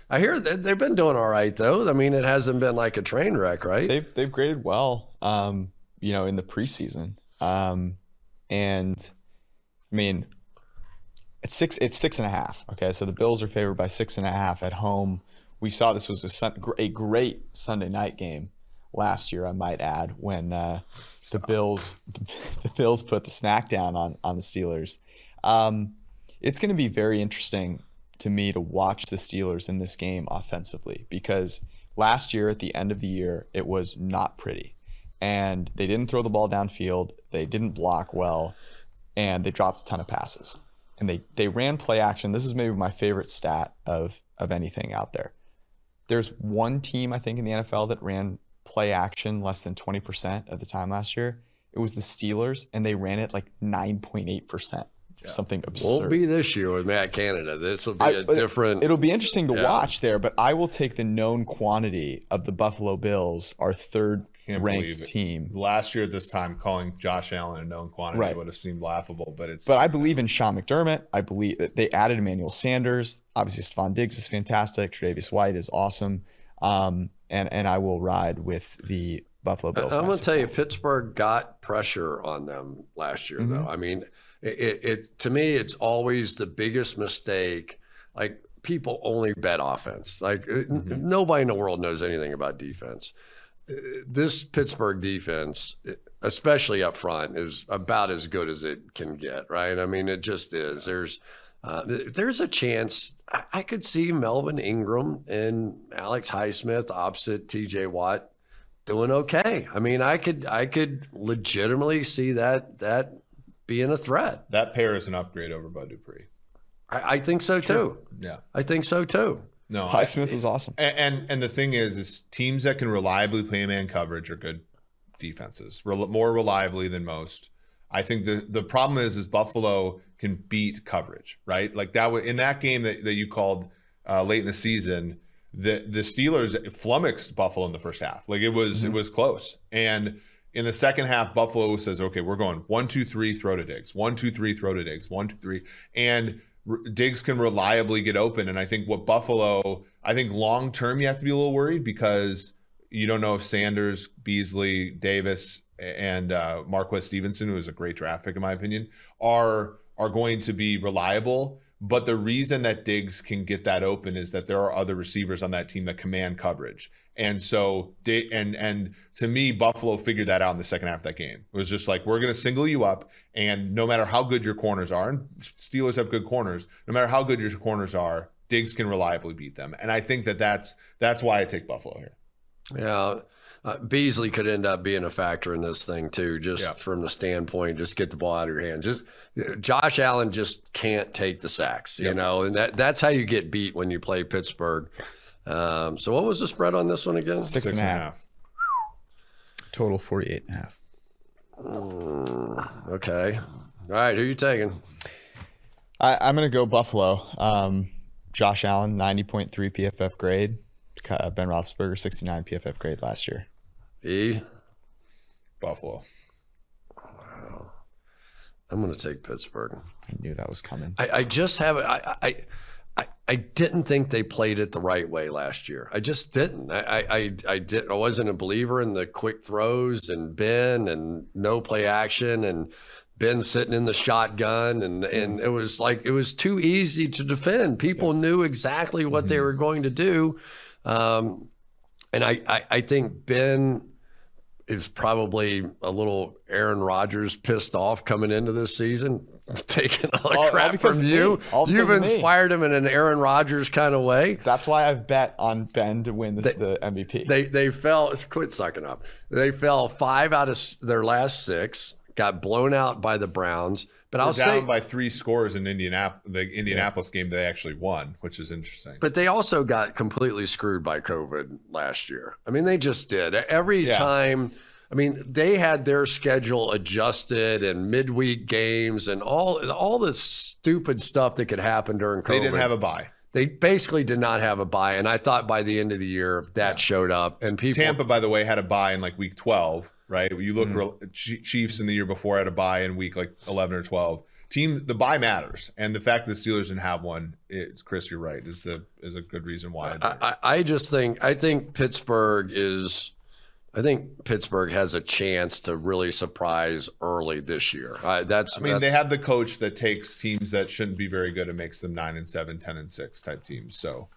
I hear that they've been doing all right, though. I mean, it hasn't been like a train wreck, right? They've graded well, in the preseason. And I mean, it's 6.5. Okay, so the Bills are favored by 6.5 at home. We saw this was a great Sunday night game last year, I might add, when the Bills put the smackdown on the Steelers. It's going to be very interesting to me to watch the Steelers in this game offensively, because last year at the end of the year it was not pretty, and they didn't throw the ball downfield, they didn't block well, and they dropped a ton of passes, and they ran play action. This is maybe my favorite stat of anything out there. There's one team, I think, in the NFL that ran play action less than 20% of the time last year. It was the Steelers, and they ran it like 9.8%. Something absurd. Won't be this year with Matt Canada. This will be a different. It'll be interesting to watch there, but I will take the known quantity of the Buffalo Bills, our third can't ranked believe it. team. Last year at this time, calling Josh Allen a known quantity Right. would have seemed laughable, but it's. But I believe in Sean McDermott. I believe that they added Emmanuel Sanders. Obviously, Stephon Diggs is fantastic. Tre'Davious White is awesome. And I will ride with the Buffalo Bills. I'm going to tell you, Pittsburgh got pressure on them last year, though. I mean, it to me, it's always the biggest mistake. Like, people only bet offense. Like, nobody in the world knows anything about defense. This Pittsburgh defense, especially up front, is about as good as it can get, right? I mean, it just is. There's a chance I could see Melvin Ingram and Alex Highsmith opposite TJ Watt doing okay. I mean, I could legitimately see that being a threat. That pair is an upgrade over Bud Dupree. I think so too. Yeah, I think so too. No, Highsmith was awesome. And the thing is teams that can reliably play man coverage are good defenses, more reliably than most. I think the problem is Buffalo can beat coverage, right? Like that in that game that you called late in the season, the Steelers flummoxed Buffalo in the first half. Like it was close. And in the second half, Buffalo says, okay, we're going 1, 2, 3, throw to Diggs. 1, 2, 3, throw to Diggs. 1, 2, 3. And Diggs can reliably get open. And I think long term you have to be a little worried because you don't know if Sanders, Beasley, Davis, and Marquez Stevenson, who is a great draft pick in my opinion, are going to be reliable. But the reason that Diggs can get that open is that there are other receivers on that team that command coverage. And so, and to me, Buffalo figured that out in the second half of that game. It was just like, we're going to single you up, and no matter how good your corners are, and Steelers have good corners, no matter how good your corners are, Diggs can reliably beat them. And I think that's why I take Buffalo here. Yeah. Beasley could end up being a factor in this thing too, just from the standpoint, just get the ball out of your hand. Just Josh Allen just can't take the sacks, you know, and that's how you get beat when you play Pittsburgh. So what was the spread on this one again? 6.5. Total 48.5. Okay. All right. Who are you taking? I'm going to go Buffalo. Josh Allen, 90.3 PFF grade. Ben Roethlisberger, 69 PFF grade last year. Buffalo. Wow. I'm going to take Pittsburgh. I knew that was coming. I just have I didn't think they played it the right way last year. I just didn't. I wasn't a believer in the quick throws and Ben and no play action and Ben sitting in the shotgun and it was like it was too easy to defend. People knew exactly what they were going to do. And I think Ben is probably a little Aaron Rodgers pissed off coming into this season, taking all the crap from you. You've inspired him in an Aaron Rodgers kind of way. That's why I've bet on Ben to win the MVP. They fell. Quit sucking up. They fell 5 out of their last 6. Got blown out by the Browns. But I'll say down by 3 scores in Indianapolis. The Indianapolis game they actually won, which is interesting. But they also got completely screwed by COVID last year. I mean, they just did. Every time. I mean, they had their schedule adjusted and midweek games and all the stupid stuff that could happen during COVID. They didn't have a bye. They basically did not have a bye, and I thought by the end of the year that showed up. And people. Tampa, by the way, had a bye in like week 12. Right, you look Chiefs in the year before had a bye in week like 11 or 12. The bye matters, and the fact that the Steelers didn't have one, Chris, you're right, is a good reason why. I think Pittsburgh has a chance to really surprise early this year. They have the coach that takes teams that shouldn't be very good and makes them 9-7, 10-6 type teams. So.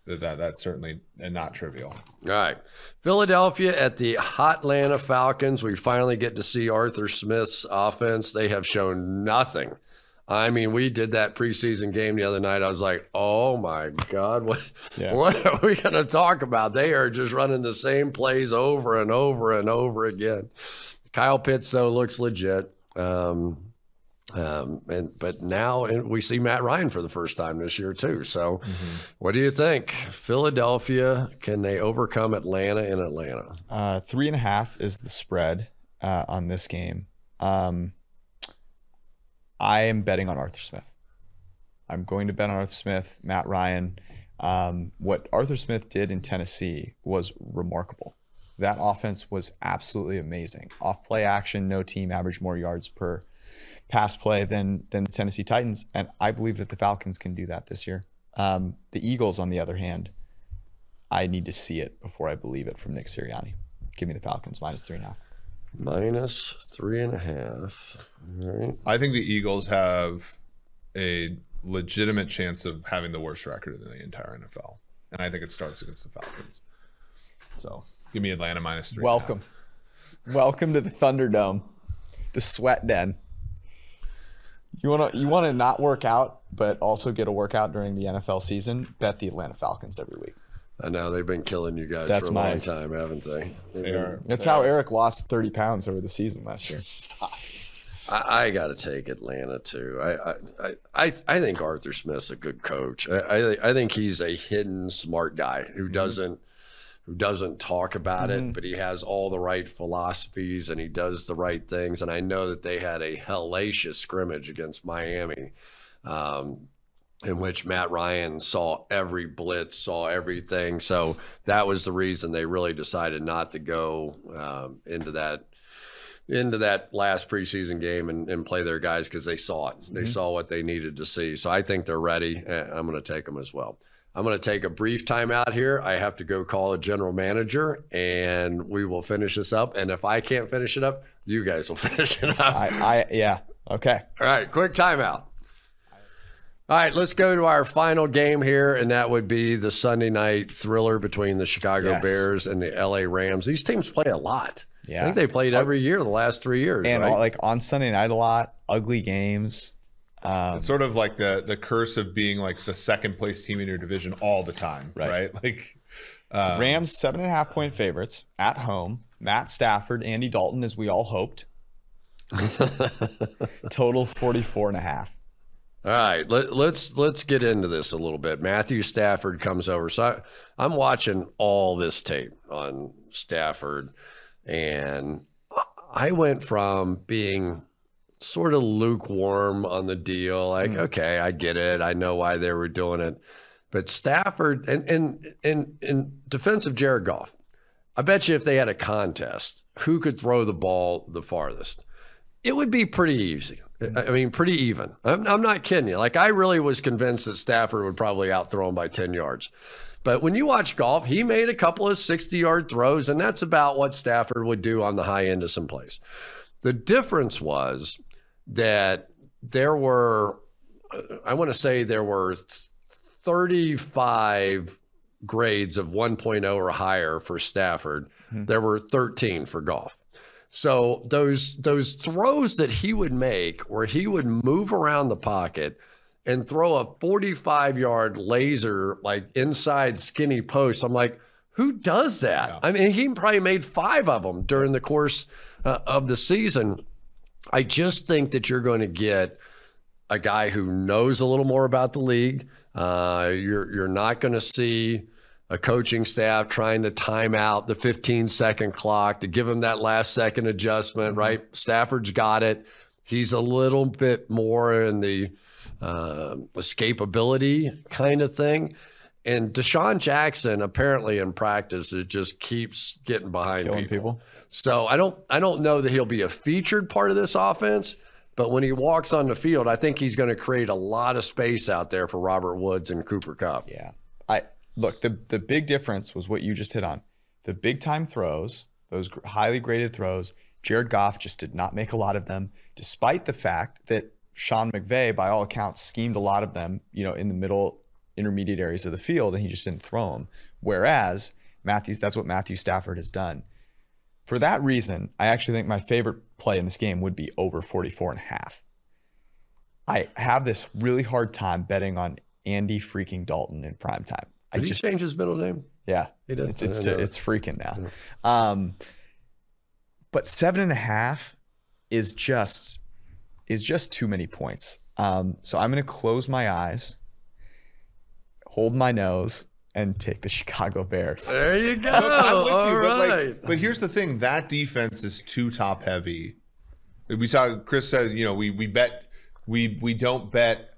That's certainly not trivial. All right. Philadelphia at the Hotlanta Falcons. We finally get to see Arthur Smith's offense. They have shown nothing. I mean, we did that preseason game the other night. I was like, oh, my God, what are we going to talk about? They are just running the same plays over and over and over again. Kyle Pitts, though, looks legit. But now we see Matt Ryan for the first time this year too. So what do you think? Philadelphia, can they overcome Atlanta in Atlanta? 3.5 is the spread on this game. I am betting on Arthur Smith. I'm going to bet on Arthur Smith, Matt Ryan. What Arthur Smith did in Tennessee was remarkable. that offense was absolutely amazing. Off play action, no team averaged more yards per pass play than the Tennessee Titans. And I believe that the Falcons can do that this year. The Eagles, on the other hand, I need to see it before I believe it from Nick Sirianni. Give me the Falcons -3.5. -3.5. All right. I think the Eagles have a legitimate chance of having the worst record in the entire NFL. And I think it starts against the Falcons. So give me Atlanta -3.5. Welcome to the Thunderdome, the sweat den. You want to not work out, but also get a workout during the NFL season? Bet the Atlanta Falcons every week. I know they've been killing you guys for a long time, haven't they? That's how Eric lost 30 pounds over the season last year. I got to take Atlanta too. I think Arthur Smith's a good coach. I think he's a hidden smart guy who doesn't talk about it, but he has all the right philosophies and he does the right things. And I know that they had a hellacious scrimmage against Miami, in which Matt Ryan saw every blitz, saw everything. So that was the reason they really decided not to go into that last preseason game and play their guys, because they saw it. They saw what they needed to see. So I think they're ready. I'm going to take them as well. I'm going to take a brief timeout here. I have to go call a general manager, and we will finish this up. And if I can't finish it up, you guys will finish it up. Yeah. Okay. All right. Quick timeout. All right, let's go to our final game here, and that would be the Sunday night thriller between the Chicago Bears and the LA Rams. These teams play a lot. Yeah. I think they played every year the last 3 years. And right? like on Sunday night a lot, ugly games. It's sort of like the curse of being like the second place team in your division all the time, right? Like Rams 7.5-point favorites at home. Matt Stafford, Andy Dalton, as we all hoped. Total 44.5. All right, let's get into this a little bit. Matthew Stafford comes over. So I'm watching all this tape on Stafford, and I went from being sort of lukewarm on the deal, like, okay, I get it. I know why they were doing it. But Stafford, and in defense of Jared Goff, I bet you if they had a contest, who could throw the ball the farthest, it would be pretty easy. I mean, pretty even. I'm not kidding you. Like, I really was convinced that Stafford would probably outthrow him by 10 yards. But when you watch Goff, he made a couple of 60-yard throws, and that's about what Stafford would do on the high end of some plays. The difference was that there were, I want to say there were 35 grades of 1.0 or higher for Stafford. There were 13 for Goff. So those throws that he would make, where he would move around the pocket and throw a 45-yard laser, like inside skinny post, I'm like, who does that? Yeah. I mean, he probably made 5 of them during the course of the season. I just think that you're going to get a guy who knows a little more about the league. You're not going to see a coaching staff trying to time out the 15-second clock to give him that last second adjustment, right? Stafford's got it. He's a little bit more in the escapability kind of thing. And Deshaun Jackson, apparently in practice, it just keeps getting behind people. So I don't know that he'll be a featured part of this offense, but when he walks on the field, I think he's going to create a lot of space out there for Robert Woods and Cooper Kupp. Yeah. Look, the big difference was what you just hit on. The big-time throws, those highly graded throws, Jared Goff just did not make a lot of them, despite the fact that Sean McVay, by all accounts, schemed a lot of them, in the middle, intermediate areas of the field, and he just didn't throw them. Whereas that's what Matthew Stafford has done. For that reason, I actually think my favorite play in this game would be over 44.5. I have this really hard time betting on Andy freaking Dalton in prime time. Did he change his middle name? Yeah, he did. It's freaking now. Yeah. But 7.5 is just too many points. So I'm going to close my eyes, hold my nose, and take the Chicago Bears. There you go. All right. But here's the thing: that defense is too top heavy. We saw Chris says, we don't bet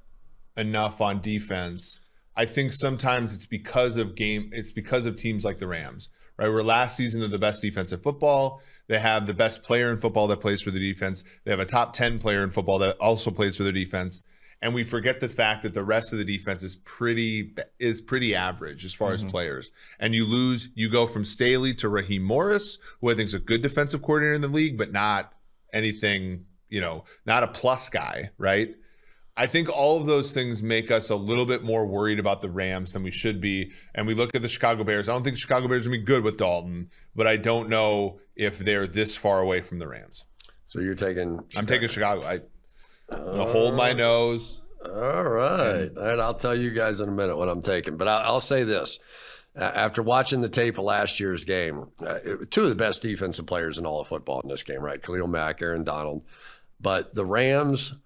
enough on defense. I think sometimes it's because of teams like the Rams, right? Where last season they're the best defense in football. They have the best player in football that plays for the defense. They have a top 10 player in football that also plays for their defense. And we forget the fact that the rest of the defense is pretty average as far as players. And you go from Staley to Raheem Morris, who I think is a good defensive coordinator in the league, but not anything, not a plus guy, right? I think all of those things make us a little bit more worried about the Rams than we should be. And we look at the Chicago Bears. I don't think the Chicago Bears are going to be good with Dalton, but I don't know if they're this far away from the Rams. So you're taking Chicago. I'm taking Chicago. I'm going to hold my nose. All right. All right. I'll tell you guys in a minute what I'm taking. But I'll say this. After watching the tape of last year's game, two of the best defensive players in all of football in this game, right? Khalil Mack, Aaron Donald. But the Rams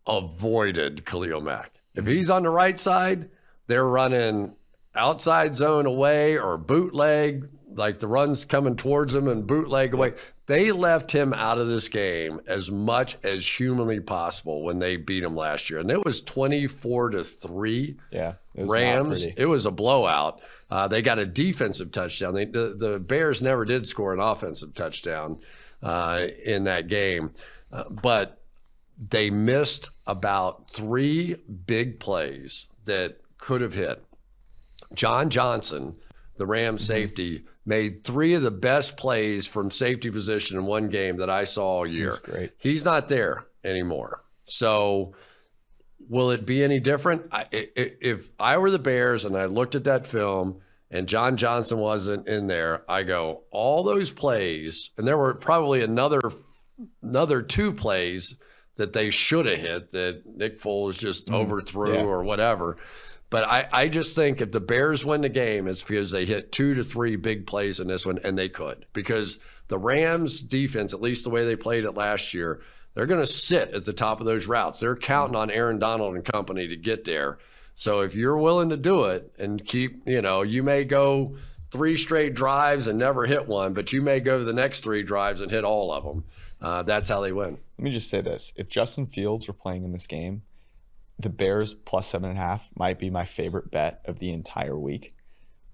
avoided Khalil Mack. If he's on the right side, they're running outside zone away or bootleg, like the run's coming towards him and bootleg away. They left him out of this game as much as humanly possible when they beat him last year. And it was 24-3. Yeah. It was Rams. It was a blowout. They got a defensive touchdown. The Bears never did score an offensive touchdown in that game. But they missed about 3 big plays that could have hit. John Johnson, the Rams safety, made 3 of the best plays from safety position in one game that I saw all year. Great. He's not there anymore. So will it be any different? If I were the Bears and I looked at that film and John Johnson wasn't in there, I go, all those plays, and there were probably another 2 plays that they should have hit that Nick Foles just overthrew or whatever. But I just think if the Bears win the game, it's because they hit 2 to 3 big plays in this one, and they could. Because the Rams defense, at least the way they played it last year, they're going to sit at the top of those routes. They're counting on Aaron Donald and company to get there. So if you're willing to do it and keep, you may go 3 straight drives and never hit one, but you may go the next 3 drives and hit all of them. That's how they win. Let me just say this. If Justin Fields were playing in this game, the Bears plus 7.5 might be my favorite bet of the entire week.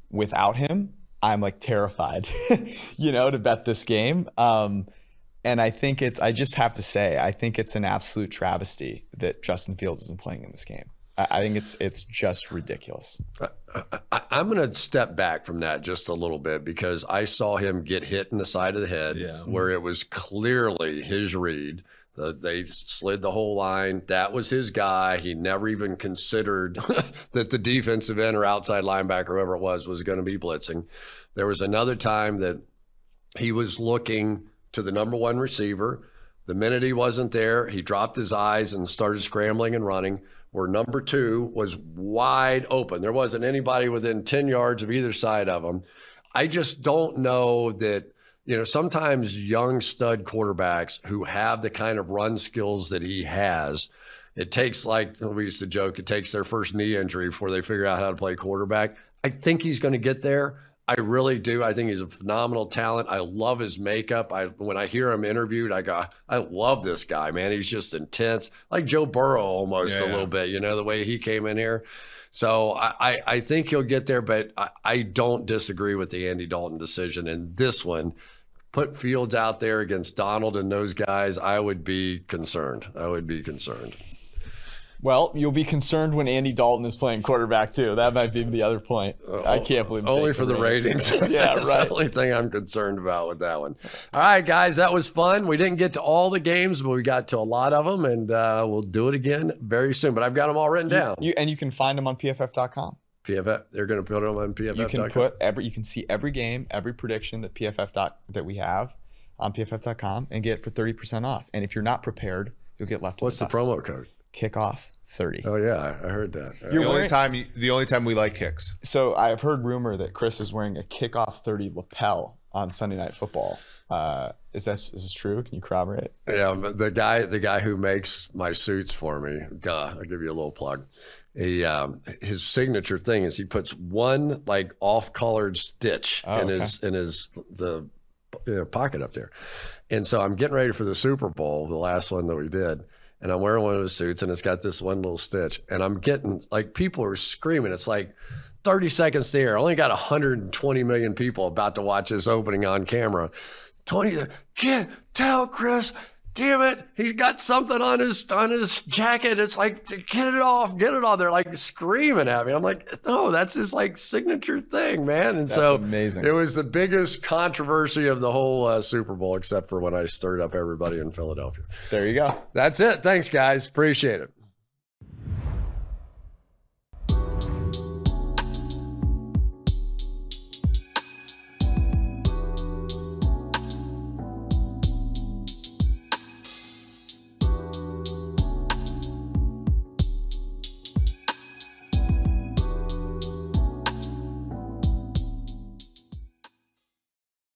Without him, I'm like terrified, to bet this game. And I think I just have to say, I think it's an absolute travesty that Justin Fields isn't playing in this game. I think it's just ridiculous. I'm going to step back from that just a little bit because I saw him get hit in the side of the head where it was clearly his read. They slid the whole line. That was his guy. He never even considered that the defensive end or outside linebacker, whoever it was going to be blitzing. There was another time that he was looking to the number 1 receiver. The minute he wasn't there, he dropped his eyes and started scrambling and running, where number 2 was wide open. There wasn't anybody within 10 yards of either side of him. I just don't know that, sometimes young stud quarterbacks who have the kind of run skills that he has, it takes, like we used to joke, it takes their first knee injury before they figure out how to play quarterback. I think he's going to get there. I really do. I think he's a phenomenal talent. I love his makeup. When I hear him interviewed, I go, I love this guy, man. He's just intense, like Joe Burrow almost a little bit, the way he came in here. So I think he'll get there, but I don't disagree with the Andy Dalton decision. And this one, put Fields out there against Donald and those guys, I would be concerned. Well, you'll be concerned when Andy Dalton is playing quarterback too. That might be the other point. I can't believe only for the ratings. Yeah, That's right. the only thing I'm concerned about with that one. All right, guys, that was fun. We didn't get to all the games, but we got to a lot of them, and we'll do it again very soon. But I've got them all written down. And you can find them on PFF.com. PFF, they're going to put them on PFF.com. You can see every game, every prediction that that we have on PFF.com and get it for 30% off. And if you're not prepared, you'll get left. What's the promo code? Kickoff 30. Oh yeah, I heard that. The only time we like kicks. So I've heard rumor that Chris is wearing a Kickoff 30 lapel on Sunday Night Football. Is this true? Can you corroborate? Yeah, the guy who makes my suits for me, I'll give you a little plug. His signature thing is he puts one like off-colored stitch in his pocket up there. And so I'm getting ready for the Super Bowl, the last one that we did, and I'm wearing one of his suits, and it's got this one little stitch, and I'm getting like people are screaming. It's like 30 seconds there. Only got 120 million people about to watch this opening on camera. 20, can't tell Cris. Damn it, he's got something on his jacket. It's like, get it off, get it off. They're like screaming at me. I'm like, no, that's his like signature thing, man. And that's amazing. It was the biggest controversy of the whole Super Bowl, except for when I stirred up everybody in Philadelphia. There you go. That's it. Thanks, guys. Appreciate it.